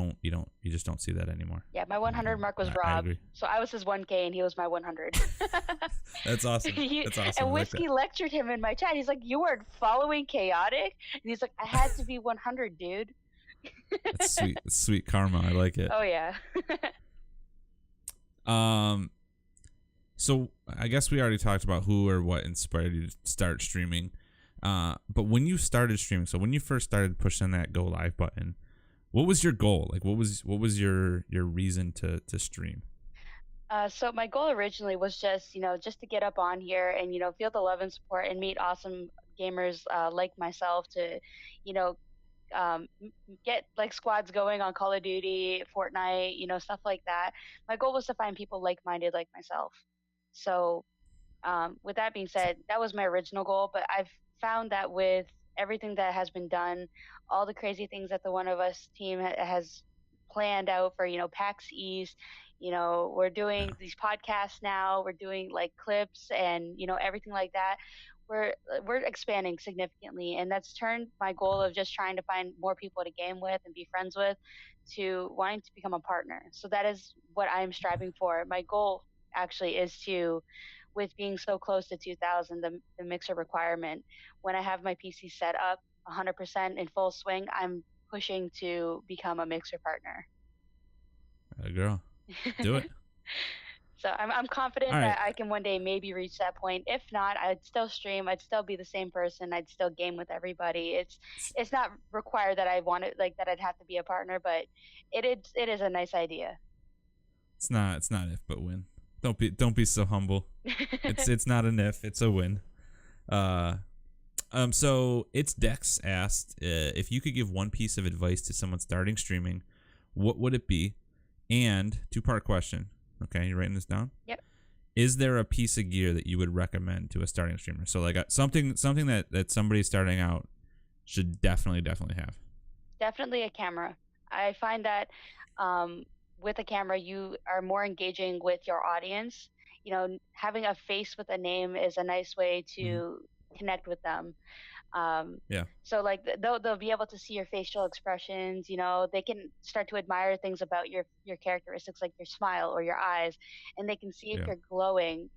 just don't see that anymore. Yeah, my 100 mark was I Rob, agree. so I was his 1K and he was my 100. That's awesome. he, That's awesome. and I like that. Whiskey lectured him in my chat. He's like, "You weren't following Chaotic," and he's like, "I had to be 100, dude." That's sweet. That's sweet karma. I like it. Oh yeah. Um, so I guess we already talked about who or what inspired you to start streaming. But when you started streaming, so when you first started pushing that go live button, what was your goal? Like, what was your reason to stream? So my goal originally was just, just to get up on here and, feel the love and support and meet awesome gamers like myself to, you know, get like squads going on Call of Duty, Fortnite, stuff like that. My goal was to find people like-minded like myself. So with that being said, that was my original goal, but I've found that with everything that has been done, all the crazy things that the One of Us team has planned out for, PAX East, we're Yeah, doing these podcasts now, we're doing like clips and, everything like that. We're expanding significantly, and that's turned my goal of just trying to find more people to game with and be friends with to wanting to become a partner. So that is what I'm striving for. My goal actually is to, with being so close to 2000, the mixer requirement, when I have my PC set up 100% in full swing, I'm pushing to become a mixer partner. girl, do it. So I'm All confident right. that I can one day maybe reach that point. If not, I'd still stream. I'd still be the same person. I'd still game with everybody. It's not required that I want it like that. I'd have to be a partner, but it is a nice idea. It's not if but when. Don't be so humble. It's not an if, it's a win. Uh so it's Dex asked if you could give one piece of advice to someone starting streaming, what would it be? And two-part question. Okay, you writing this down? Yep. Is there a piece of gear that you would recommend to a starting streamer? So like something that somebody starting out should definitely have. Definitely a camera. I find that um, with a camera, you are more engaging with your audience. Having a face with a name is a nice way Mm-hmm. to connect with them. Um, Yeah, so like they'll be able to see your facial expressions. They can start to admire things about your characteristics, like your smile or your eyes, and they can see if yeah, you're glowing.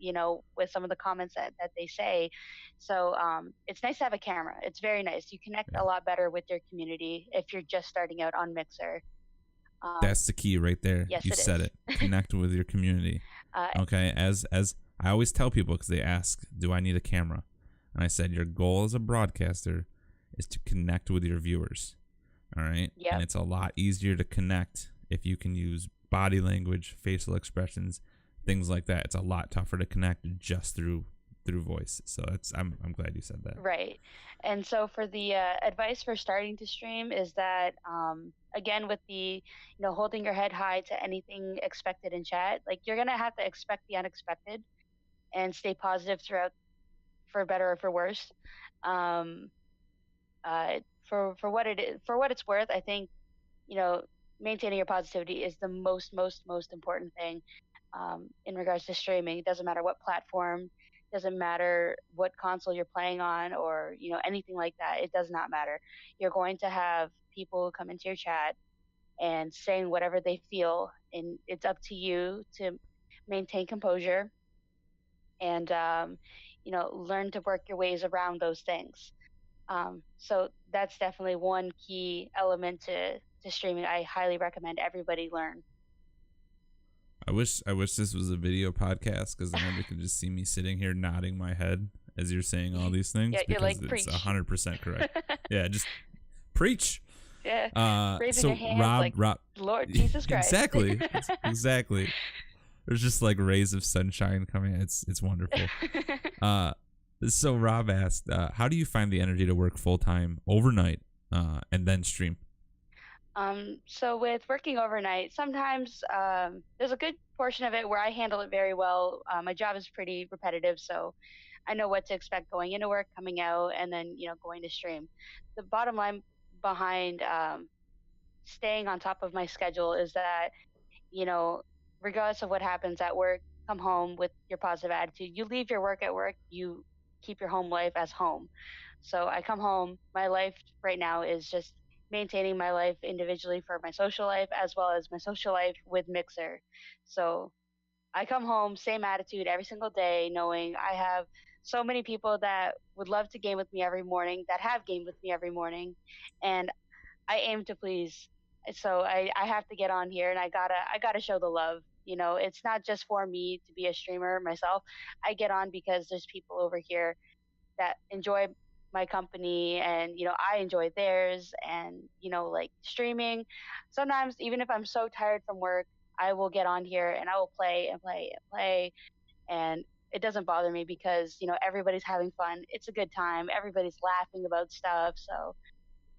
With some of the comments that they say. So it's nice to have a camera. It's very nice. You connect yeah. a lot better with your community if you're just starting out on Mixer. That's the key right there. Yes, You it said is. it. Connect with your community. uh, Okay, as I always tell people because they ask, "Do I need a camera?" And I said, "Your goal as a broadcaster is to connect with your viewers." All right, and yep. it's a lot easier to connect if you can use body language, facial expressions, things like that. It's a lot tougher to connect just through voice. So I'm glad you said that. Right. And so for the advice for starting to stream is that again with the holding your head high to anything expected in chat, like you're gonna have to expect the unexpected and stay positive throughout for better or for worse. Um, for what it is, for what it's worth, I think you know maintaining your positivity is the most important thing in regards to streaming. It doesn't matter what platform, doesn't matter what console you're playing on, or anything like that. It does not matter. You're going to have people come into your chat and saying whatever they feel, and it's up to you to maintain composure and learn to work your ways around those things. So that's definitely one key element to streaming. I highly recommend everybody learn. I wish this was a video podcast, because then everybody could just see me sitting here nodding my head as you're saying all these things, Yeah, you're because like, it's preach. 100% correct. Yeah, just preach. Yeah, raising So your hands Rob, Lord Jesus Christ. exactly. There's just like rays of sunshine coming. It's wonderful. So Rob asked, how do you find the energy to work full time overnight, and then stream? So with working overnight, sometimes there's a good portion of it where I handle it very well. My job is pretty repetitive, so I know what to expect going into work, coming out, and then going to stream. The bottom line behind staying on top of my schedule is that you know, regardless of what happens at work, come home with your positive attitude. You leave your work at work, you keep your home life as home. So I come home, my life right now is just maintaining my life individually for my social life as well as my social life with Mixer. So I come home, same attitude every single day, knowing I have so many people that would love to game with me every morning, that have gamed with me every morning. And I aim to please. So I have to get on here and I gotta show the love. It's not just for me to be a streamer myself. I get on because there's people over here that enjoy my company and I enjoy theirs and like streaming. Sometimes even if I'm so tired from work, I will get on here and I will play and play and play and it doesn't bother me because everybody's having fun. It's a good time. Everybody's laughing about stuff. So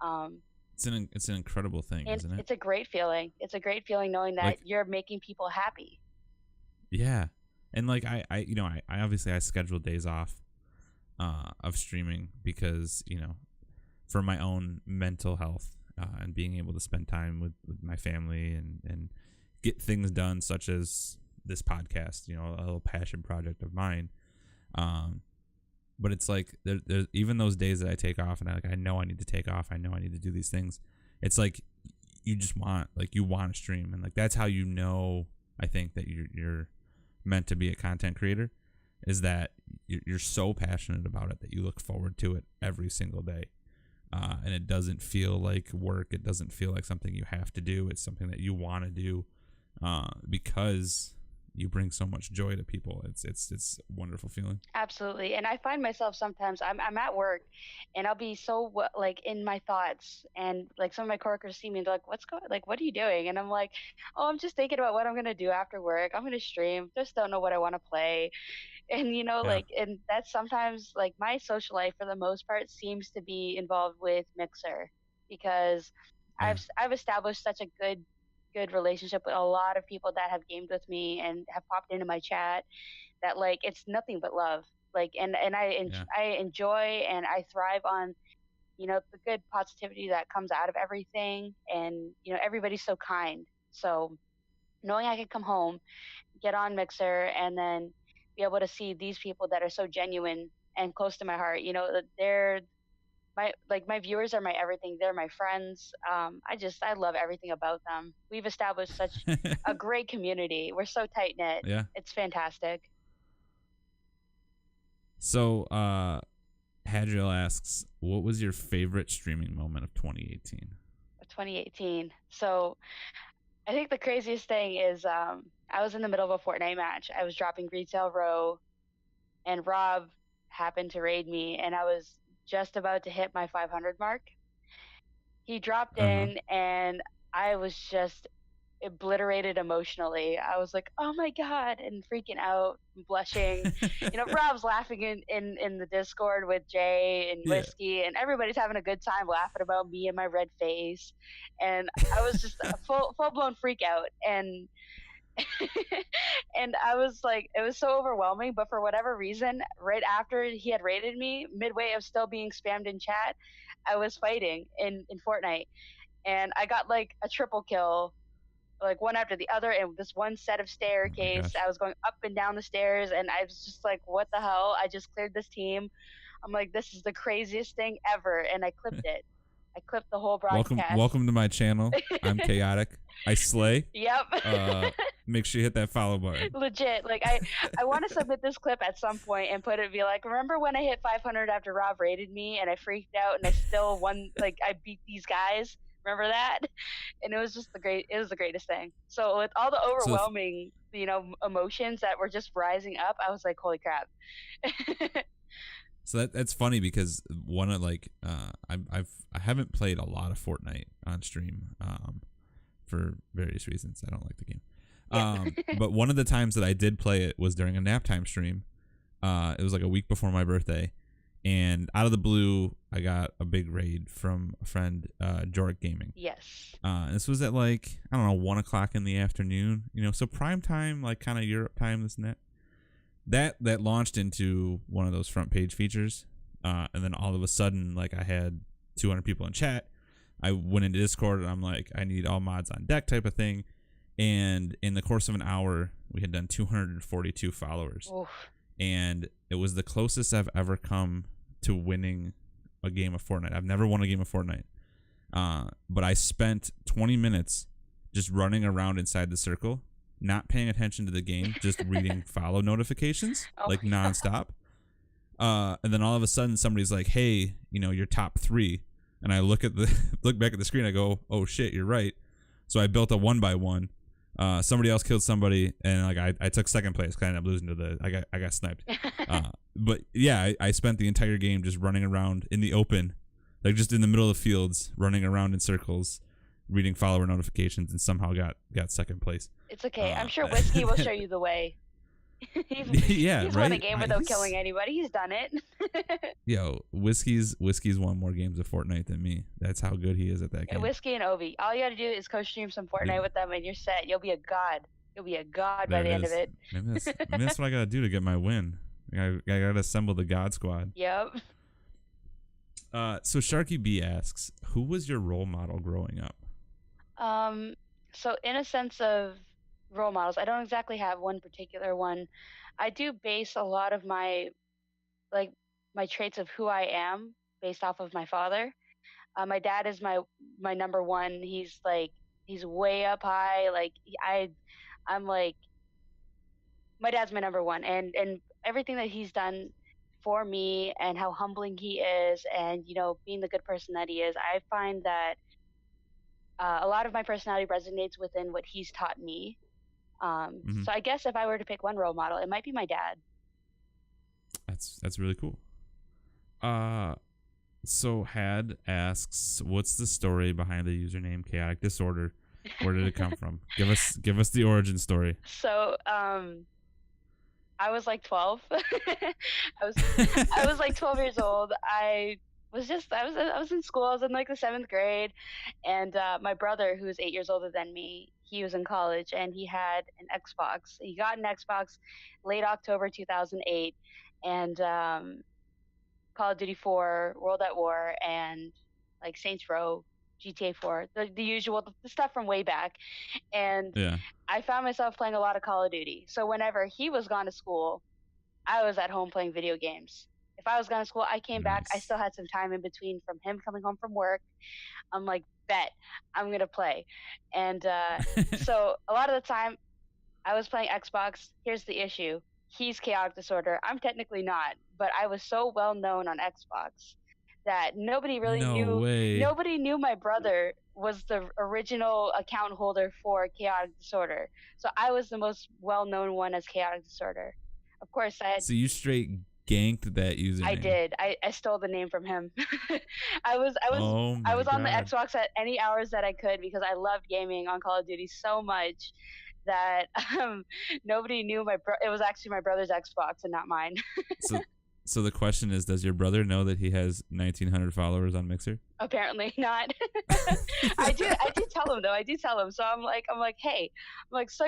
um It's an incredible thing, and isn't it? it's a great feeling. It's a great feeling knowing that Like, you're making people happy. yeah, and like I obviously I schedule days off, of streaming, because for my own mental health, and being able to spend time with my family, and get things done, such as this podcast, a little passion project of mine. Um, but it's like there's even those days that I take off, and I know I need to take off. I know I need to do these things. It's like you just you want to stream, and like that's how I think that you're meant to be a content creator, is that you're so passionate about it that you look forward to it every single day, and it doesn't feel like work. It doesn't feel like something you have to do. It's something that you want to do, because you bring so much joy to people. It's a wonderful feeling. Absolutely. And I find myself sometimes I'm at work and I'll be so like in my thoughts and like some of my coworkers see me and they're like, what are you doing? And I'm like, oh, I'm just thinking about what I'm going to do after work. I'm going to stream. Just don't know what I want to play. And Yeah, and that's sometimes like my social life for the most part seems to be involved with Mixer because yeah, I've established such a good relationship with a lot of people that have gamed with me and have popped into my chat that like it's nothing but love. Like and yeah. I enjoy and I thrive on the good positivity that comes out of everything and everybody's so kind. So knowing I could come home, get on Mixer, and then be able to see these people that are so genuine and close to my heart. That they're my viewers are my everything. They're my friends. I love everything about them. We've established such a great community. We're so tight knit. Yeah. It's fantastic. So, Hadriel asks, what was your favorite streaming moment of 2018? 2018. So I think the craziest thing is I was in the middle of a Fortnite match. I was dropping retail row, and Rob happened to raid me, and I was just about to hit my 500 mark. He dropped Uh-huh. in, and I was just obliterated emotionally. I was like, "Oh my god!" and freaking out, and blushing. Rob's laughing in the Discord with Jay and Yeah. Whiskey, and everybody's having a good time laughing about me and my red face. And I was just a full blown freak out, and and I was like, it was so overwhelming. But for whatever reason, right after he had raided me, midway of still being spammed in chat, I was fighting in Fortnite, and I got like a triple kill like one after the other in this one set of Oh my staircase. gosh. I was going up and down the stairs and I was just like, what the hell? I just cleared this team. I'm like, this is the craziest thing ever. And I clipped it. I clipped the whole broadcast. Welcome to my channel. I'm Chaotic. I slay. Yep. Make sure you hit that follow button. Legit. Like I want to submit this clip at some point and put it, be like, remember when I hit 500 after Rob raided me and I freaked out and I still won, like I beat these guys. Remember that? And it was just it was the greatest thing. So with all the overwhelming, emotions that were just rising up, I was like, holy crap. So that's funny because one of I haven't played a lot of Fortnite on stream for various reasons. I don't like the game. But one of the times that I did play it was during a nap time stream. It was like a week before my birthday, and out of the blue, I got a big raid from a friend, Jork Gaming. Yes. This was at 1 o'clock in the afternoon. So prime time, like kind of Europe time, this and that. That launched into one of those front page features, and then all of a sudden, like I had 200 people in chat. I went into Discord and I'm like, I need all mods on deck type of thing. And in the course of an hour, we had done 242 followers. Oof. And it was the closest I've ever come to winning a game of Fortnite. I've never won a game of Fortnite. But I spent 20 minutes just running around inside the circle, not paying attention to the game, just reading follow notifications, like nonstop. And then all of a sudden somebody's like, hey, you're top 3. And I look back at the screen, I go, oh shit, you're right. So I built a 1x1. Somebody else killed somebody, and I took second place. Kind of losing to I got sniped. But yeah, I spent the entire game just running around in the open, like just in the middle of the fields, running around in circles, reading follower notifications, and somehow got second place. It's okay. I'm sure Whiskey will show you the way. he's right? won a game without killing anybody. He's done it. Yo, Whiskey's won more games of Fortnite than me. That's how good he is at that game. Whiskey and Ovi. All you got to do is co-stream some Fortnite with them, and you're set. You'll be a god. You'll be a god by the end of it. Maybe that's what I gotta do to get my win. I gotta assemble the God Squad. Yep. So Sharky B asks, who was your role model growing up? So in a sense of role models, I don't exactly have one particular one. I do base a lot of my traits of who I am based off of my father. My dad is my number one. He's way up high. I'm like, my dad's my number one, and everything that he's done for me and how humbling he is, and being the good person that he is, I find that a lot of my personality resonates within what he's taught me. So I guess if I were to pick one role model, it might be my dad. That's really cool. So Had asks, what's the story behind the username ChaoticD1sorder? Where did it come from? Give us the origin story. So I was like 12. I was like 12 years old. I was in school. I was in like the 7th grade, and my brother, who was 8 years older than me, he was in college, and he had an Xbox. He got an Xbox late October 2008, and Call of Duty 4, World at War, and like Saints Row, GTA 4, the usual, the stuff from way back. And yeah. I found myself playing a lot of Call of Duty. So whenever he was gone to school, I was at home playing video games. If I was gone to school, I came back. I still had some time in between from him coming home from work. I'm like, bet, I'm going to play. And so a lot of the time, I was playing Xbox. Here's the issue. He's ChaoticD1sorder. I'm technically not, but I was so well known on Xbox that nobody really nobody knew my brother was the original account holder for ChaoticD1sorder. So I was the most well-known one as ChaoticD1sorder. Of course, So you straight ganked that username. I did. I stole the name from him. I was on the Xbox at any hours that I could because I loved gaming on Call of Duty so much that nobody knew it was actually my brother's Xbox and not mine. So the question is, does your brother know that he has 1,900 followers on Mixer? Apparently not. I do tell him though. I do tell him. So I'm like, hey, so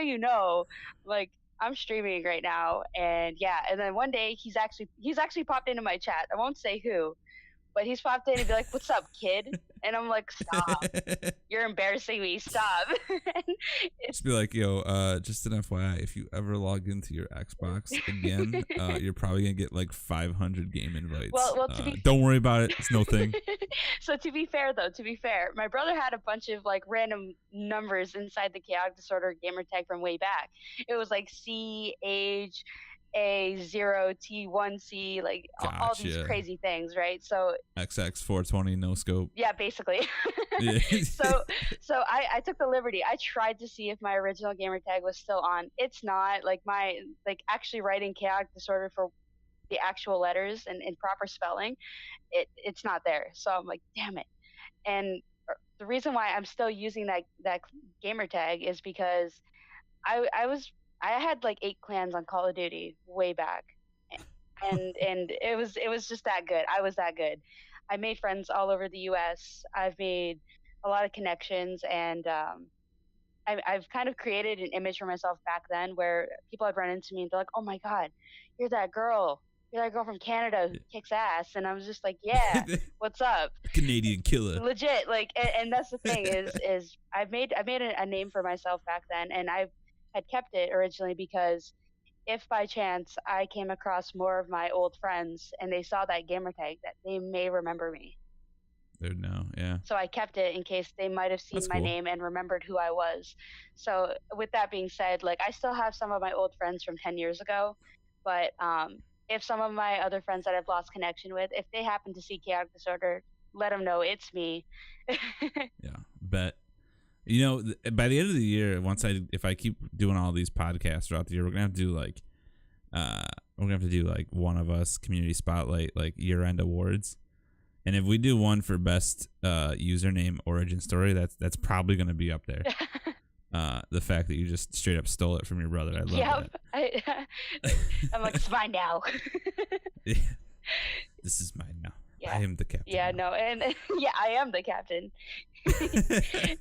I'm streaming right now, and yeah. And then one day he's actually popped into my chat. I won't say who, but he's popped in and be like, "What's up, kid?" And I'm like, stop. You're embarrassing me. Stop. Just be like, yo, just an FYI, if you ever log into your Xbox again, you're probably gonna get like 500 game invites. Well, don't worry about it. It's no thing. So to be fair, my brother had a bunch of like random numbers inside the Chaotic Disorder gamer tag from way back. It was like C, age, A0, T1C, like all these crazy things, right? So XX420 no scope. Yeah, basically. Yeah. So I took the liberty. I tried to see if my original gamer tag was still on. It's not. Like actually writing Chaotic Disorder for the actual letters and proper spelling, it's not there. So I'm like, damn it. And the reason why I'm still using that gamer tag is because I had like 8 clans on Call of Duty way back, and it was just that good. I was that good. I made friends all over the U.S. I've made a lot of connections, and I've kind of created an image for myself back then where people had run into me and they're like, "Oh my God, you're that girl. You're that girl from Canada who kicks ass." And I was just like, "Yeah, what's up?" Canadian killer. Legit, like, and that's the thing is I've made a name for myself back then, and I had kept it originally because if by chance I came across more of my old friends and they saw that gamer tag, that they may remember me. They would know, yeah. So I kept it in case they might have seen my name and remembered who I was. So with that being said, like I still have some of my old friends from 10 years ago, but if some of my other friends that I've lost connection with, if they happen to see Chaotic Disorder, let them know it's me. Yeah, bet. You know, by the end of the year, if I keep doing all these podcasts throughout the year, we're gonna have to do like One of Us Community Spotlight, like year-end awards. And if we do one for best username origin story, that's probably gonna be up there. The fact that you just straight up stole it from your brother, I love that. I'm like, it's mine now. Yeah. This is mine now. Yeah. I am the captain. Yeah, now. no, and yeah, I am the captain.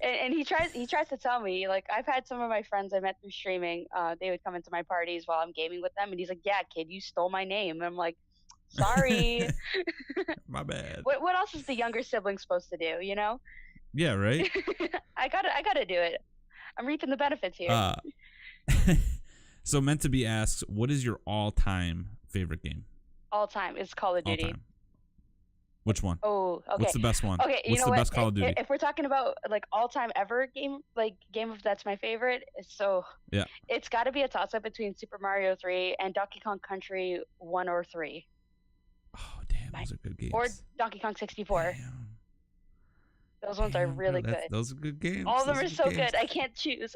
and he tries to tell me, like, I've had some of my friends I met through streaming, they would come into my parties while I'm gaming with them, and he's like, "Yeah, kid, you stole my name." And I'm like, sorry. My bad. What else is the younger sibling supposed to do, you know? Yeah, right. I gotta do it. I'm reaping the benefits here. So meant to be asked, what is your all-time favorite game? All time is Call of Duty. All-time. Which one? Oh, okay. What's the best one? Okay, what's the best Call of Duty? If we're talking about like all-time ever game of that's my favorite, so yeah, it's got to be a toss-up between Super Mario 3 and Donkey Kong Country 1 or 3. Oh damn, those are good games. Or Donkey Kong 64. Damn. Those ones are really good. Those are good games. All of them are so good. I can't choose.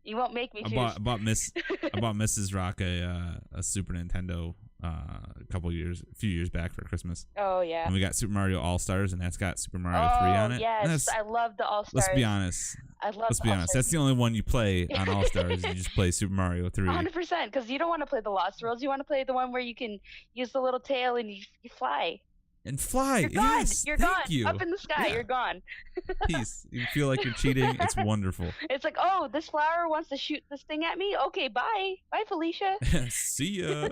You won't make me choose. I bought Mrs. Rock a Super Nintendo a few years back for Christmas. Oh yeah. And we got Super Mario All Stars, and that's got Super Mario 3 on it. Yes, I love the All Stars. Let's be honest. Let's be honest. That's the only one you play on All Stars. You just play Super Mario 3. 100%, because you don't want to play the Lost Worlds. You want to play the one where you can use the little tail and you fly. And fly. You're gone. Yes, you're thank gone. You. Up in the sky. Yeah. You're gone. Peace. You feel like you're cheating. It's wonderful. It's like, oh, this flower wants to shoot this thing at me. Okay, bye. Bye, Felicia. See ya.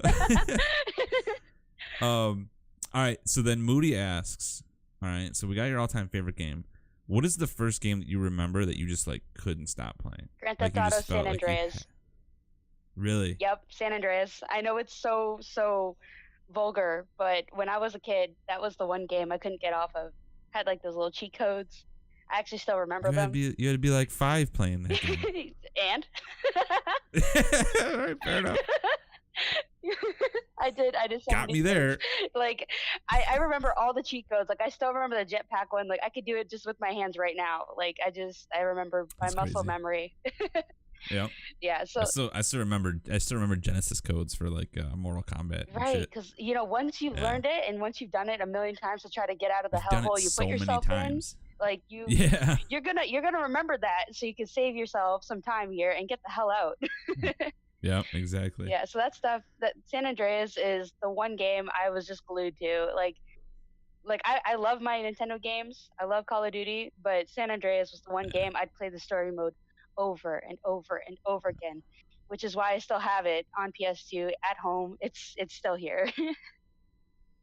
All right. So then Moody asks, all right, so we got your all-time favorite game. What is the first game that you remember that you just like couldn't stop playing? Grand Theft Auto San Andreas. Really? Yep, San Andreas. I know it's so vulgar, but when I was a kid, that was the one game I couldn't get off of. Had like those little cheat codes. I actually still remember them. You had to be like 5 playing that game. And? All right, fair enough. I did. Got me there. Like, I remember all the cheat codes. Like, I still remember the jetpack one. Like, I could do it just with my hands right now. Like, I remember my muscle memory. Yeah. Yeah. So I still remember Genesis codes for like Mortal Kombat. Right, because once you've learned it and once you've done it a million times to try to get out of the hellhole you put yourself in, like you're gonna remember that, so you can save yourself some time here and get the hell out. Yeah, exactly. Yeah, so that San Andreas is the one game I was just glued to. Like I love my Nintendo games. I love Call of Duty, but San Andreas was the one game I'd play the story mode over and over and over again, which is why I still have it on PS2 at home. It's still here.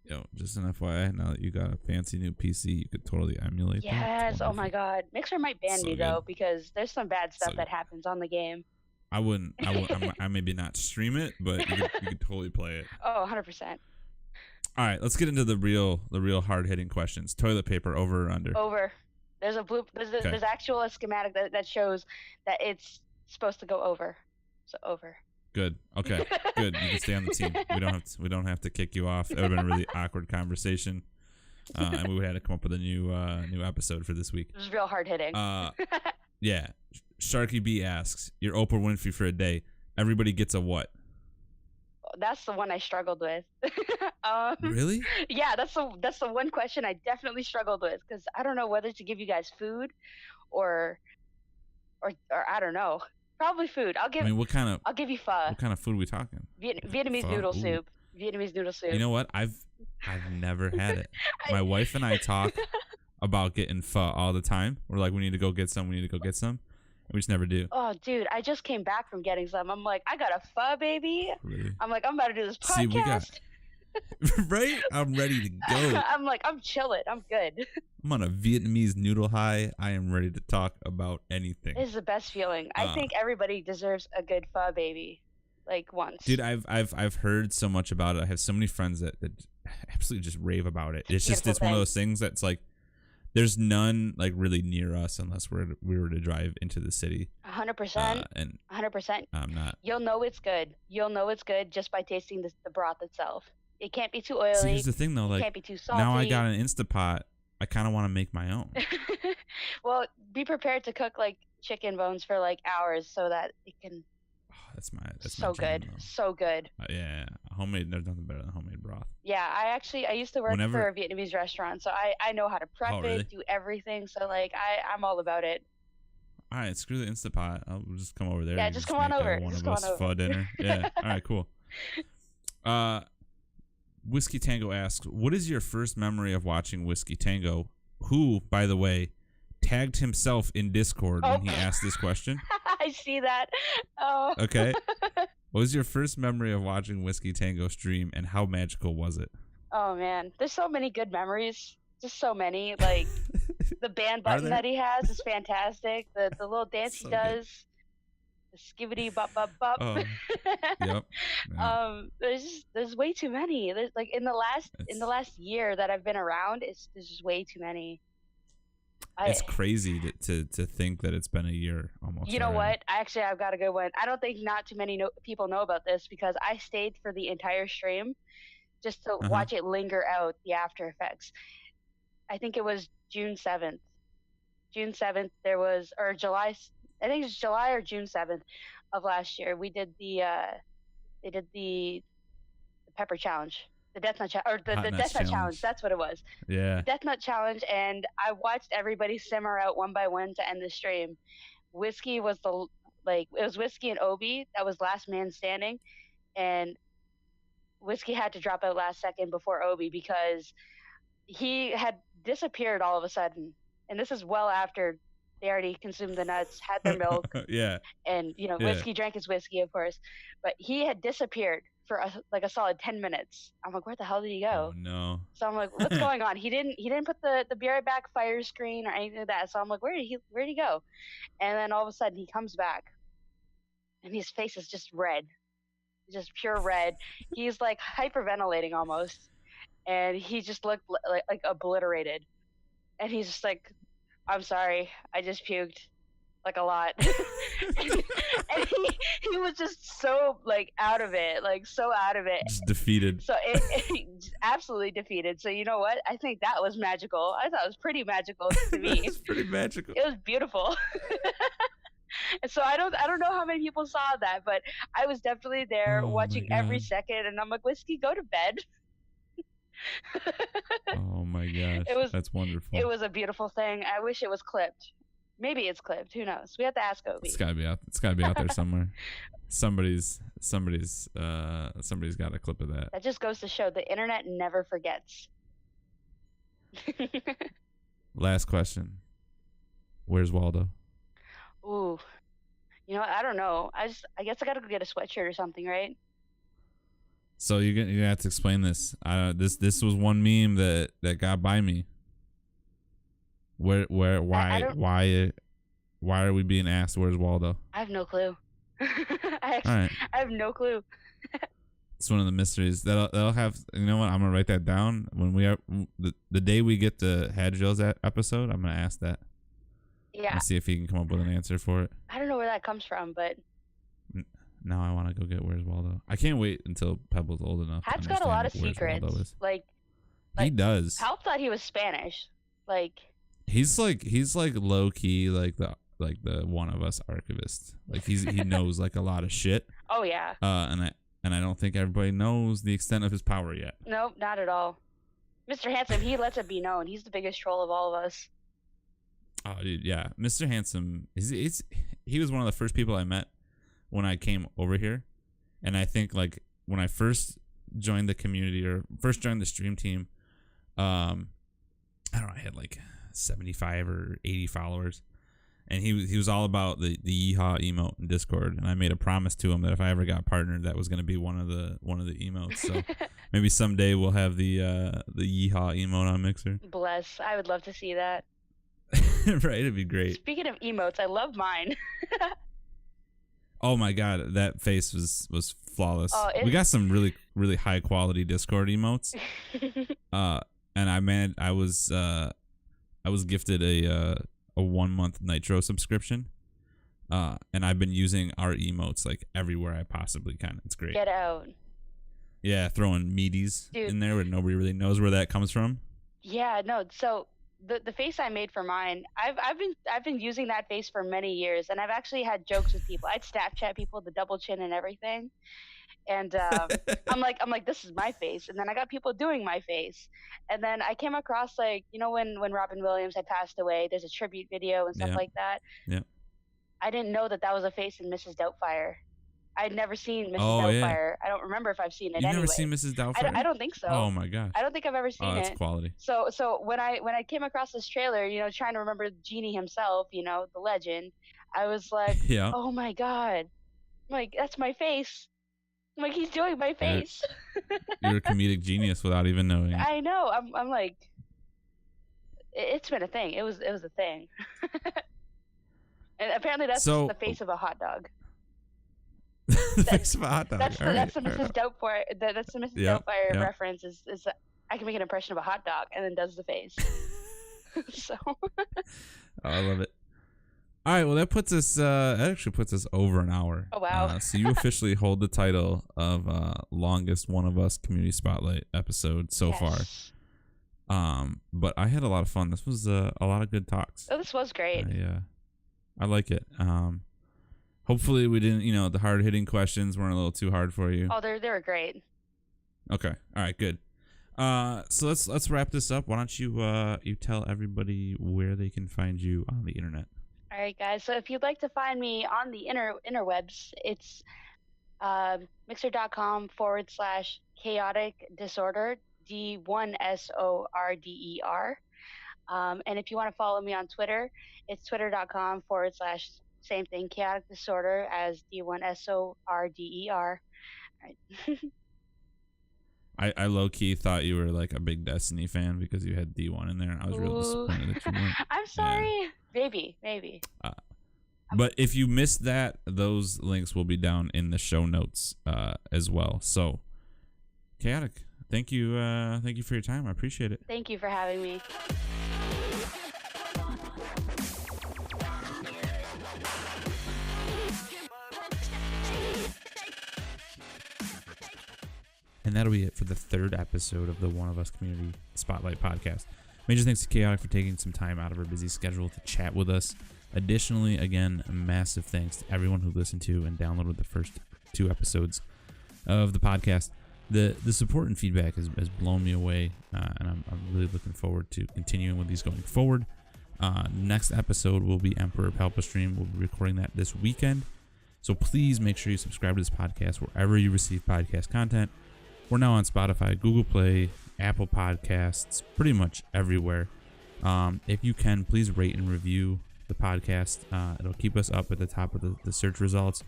Yo, just an FYI, now that you got a fancy new PC, you could totally emulate that. Yes. Oh my God. Mixer might ban me though because there's some bad stuff that happens on the game. I wouldn't. I maybe not stream it, but you could totally play it. Oh, 100%. All right, let's get into the real hard hitting questions. Toilet paper, over or under? Over. There's a there's actual schematic that shows that it's supposed to go over. So over. Good. Okay. Good. You can stay on the team. We don't have to kick you off. It would have been a really awkward conversation, and we would have to come up with a new episode for this week. It was real hard hitting. Yeah. Sharky B asks, "You're Oprah Winfrey for a day. Everybody gets a what?" That's the one I struggled with. Really? Yeah, that's the one question I definitely struggled with because I don't know whether to give you guys food, or I don't know. Probably food. I'll give you pho. What kind of food are we talking? Vietnamese pho? Noodle soup. Vietnamese noodle soup. You know what? I've never had it. My wife and I talk about getting pho all the time. We're like, we need to go get some. And we just never do. Oh, dude, I just came back from getting some. I'm like, I got a pho, baby. Really? I'm like, I'm about to do this podcast. See, we got right? I'm ready to go. I'm like, I'm chilling. I'm good. I'm on a Vietnamese noodle high. I am ready to talk about anything. It's the best feeling. I think everybody deserves a good pho, baby. Like once. Dude, I've heard so much about it. I have so many friends that absolutely just rave about it. It's just one of those things that's like, there's none like really near us unless we were to drive into the city. 100%. And 100%. I'm not. You'll know it's good. You'll know it's good just by tasting the broth itself. It can't be too oily. See, here's the thing though, like, it can't be too salty. Now I got an Instapot. I kind of want to make my own. Well, be prepared to cook like chicken bones for like hours so that it can. Oh, that's so my good. So good. Yeah, homemade. There's nothing better than homemade broth. Yeah, I used to work for a Vietnamese restaurant, so I know how to prep it, do everything. So like I'm all about it. All right, screw the Instapot. I'll just come over there. Yeah, just come on over. One of us pho dinner. Yeah. All right, cool. Whiskey Tango asks, "What is your first memory of watching Whiskey Tango?" Who, by the way, tagged himself in Discord when he asked this question. I see that. Oh. Okay. What was your first memory of watching Whiskey Tango stream, and how magical was it? Oh man, there's so many good memories. Just so many. Like the band button that he has is fantastic. The little dance he does. Good. The skibbity bop bop bop. Oh, yep. Yeah. There's way too many. There's like in the last year that I've been around, there's just way too many. It's crazy to think that it's been a year almost. You know what? Actually, I've got a good one. I don't think not too many people know about this because I stayed for the entire stream just to watch it linger out the after effects. I think it was June 7th. June 7th, there was, or July, I think it's July or June 7th of last year. We did they did the pepper challenge. The Death Nut Challenge, or the Death Nut Challenge. That's what it was. Yeah. Death Nut Challenge, and I watched everybody simmer out one by one to end the stream. Whiskey was it was Whiskey and Obi that was last man standing, and Whiskey had to drop out last second before Obi because he had disappeared all of a sudden, and this is well after they already consumed the nuts, had their milk, yeah, and Whiskey drank his whiskey, of course, but he had disappeared for a solid 10 minutes. I'm like, where the hell did he go? Oh no. So I'm like, what's going on? He didn't put the be right back fire screen or anything like that. So I'm like, where'd he go? And then all of a sudden he comes back and his face is just red. Just pure red. He's like hyperventilating almost. And he just looked like obliterated. And he's just like, I'm sorry, I just puked. Like a lot. And he was just so out of it, so out of it. Just defeated. So it just absolutely defeated. So you know what? I think that was magical. I thought it was pretty magical to me. It's pretty magical. It was beautiful. And so I don't know how many people saw that, but I was definitely there watching every second, and I'm like, Whiskey, go to bed. Oh my gosh. That's wonderful. It was a beautiful thing. I wish it was clipped. Maybe it's clipped. Who knows? We have to ask Obi. It's gotta be out there somewhere. Somebody's got a clip of that. That just goes to show the internet never forgets. Last question. Where's Waldo? Ooh. I don't know. I guess I gotta go get a sweatshirt or something, right? So you're gonna have to explain this. This was one meme that got by me. Why are we being asked where's Waldo? I have no clue. I All right. have no clue. It's one of the mysteries that'll have. You know what? I'm gonna write that down when we are the day we get the Hadrills episode. I'm gonna ask that. Yeah. And see if he can come up with an answer for it. I don't know where that comes from, but now I want to go get Where's Waldo. I can't wait until Pebble's old enough. Hat's to got a lot of understand where's Waldo secrets. is. Like he does. Hal thought he was Spanish. Like he's like low key like the One of Us archivist. Like he knows like a lot of shit. Oh yeah. And I don't think everybody knows the extent of his power yet. Nope, not at all. Mr. Handsome, he lets it be known. He's the biggest troll of all of us. Oh, dude, yeah. Mr. Handsome, he was one of the first people I met when I came over here. And I think, like, when I first joined the community or first joined the stream team, I don't know, I had, like, 75 or 80 followers. And he was all about the yeehaw emote in Discord, and I made a promise to him that if I ever got partnered, that was going to be one of the emotes. So maybe someday we'll have the yeehaw emote on Mixer. Bless, I would love to see that. Right, it'd be great. Speaking of emotes, I love mine. Oh my god, that face was flawless. Oh, we got some really really high quality Discord emotes. And I was gifted a 1 month Nitro subscription, and I've been using our emotes like everywhere I possibly can. It's great. Get out. Yeah, throwing meaties in there where nobody really knows where that comes from. Yeah, no. So the face I made for mine, I've been using that face for many years, and I've actually had jokes with people. I'd Snapchat people the double chin and everything. And I'm like, this is my face. And then I got people doing my face. And then I came across, like, you know, when Robin Williams had passed away, there's a tribute video and stuff like that. Yeah. I didn't know that was a face in Mrs. Doubtfire. I'd never seen Mrs. Doubtfire. Yeah. I don't remember if I've seen it. You've anyway. never seen Mrs. Doubtfire? I don't think so. Oh my god. I don't think I've ever seen it. Oh, that's quality. So when I came across this trailer, you know, trying to remember Genie himself, you know, the legend, I was like, yeah. Oh my god. I'm like, that's my face. I'm like, he's doing my face. You're a comedic genius without even knowing it. I know. I'm like, it's been a thing. It was a thing. And apparently that's the face of a hot dog. The face of a hot dog. That's the Mrs. Doubtfire. That's the Mrs. Doubtfire reference. Is I can make an impression of a hot dog and then does the face. So. Oh, I love it. All right, well, that actually puts us over an hour. Oh, wow. So you officially hold the title of longest One of Us Community Spotlight episode so far. But I had a lot of fun. This was a lot of good talks. Oh, this was great. I like it. Hopefully we didn't, you know, the hard-hitting questions weren't a little too hard for you. Oh, they were great. Okay. All right, good. So let's wrap this up. Why don't you tell everybody where they can find you on the internet? All right, guys. So if you'd like to find me on the interwebs, it's mixer.com/ChaoticD1sorder, D1sorder. And if you want to follow me on Twitter, it's twitter.com/same thing, Chaotic Disorder as D1sorder. All right. I low-key thought you were like a big Destiny fan because you had D1 in there. I was real disappointed that you weren't. I'm sorry. Yeah. Maybe. But if you missed that, those links will be down in the show notes as well. So, Chaotic, thank you for your time. I appreciate it. Thank you for having me. And that'll be it for the third episode of the One of Us Community Spotlight podcast. Major thanks to Chaotic for taking some time out of her busy schedule to chat with us. Additionally, again, a massive thanks to everyone who listened to and downloaded the first 2 episodes of the podcast. The support and feedback has blown me away, and I'm really looking forward to continuing with these going forward. Next episode will be Emperor Palpastream. We'll be recording that this weekend. So please make sure you subscribe to this podcast wherever you receive podcast content. We're now on Spotify, Google Play, Apple Podcasts, pretty much everywhere. If you can, please rate and review the podcast. It'll keep us up at the top of the search results.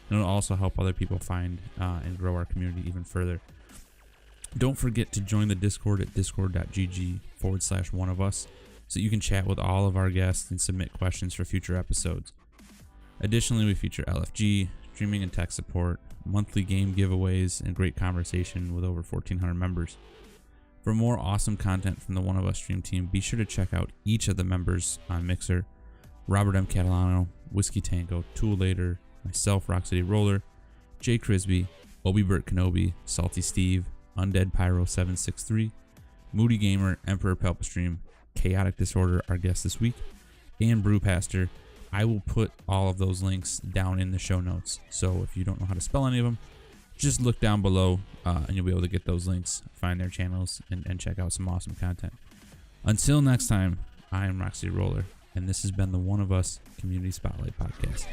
And it'll also help other people find and grow our community even further. Don't forget to join the Discord at discord.gg/oneofus so you can chat with all of our guests and submit questions for future episodes. Additionally, we feature LFG, streaming and tech support, monthly game giveaways, and great conversation with over 1,400 members. For more awesome content from the One of Us stream team, be sure to check out each of the members on Mixer: Robert M. Catalano, Whiskey Tango, Tool Later, myself, Roccityroller, Jay Crisby, Obi Bert Kenobi, Salty Steve, Undead Pyro 763, Moody Gamer, Emperor Palpastream, Chaotic Disorder, our guest this week, and Brewpaster. I will put all of those links down in the show notes. So if you don't know how to spell any of them, just look down below and you'll be able to get those links, find their channels, and check out some awesome content. Until next time, I am Roccityroller, and this has been the One of Us Community Spotlight Podcast.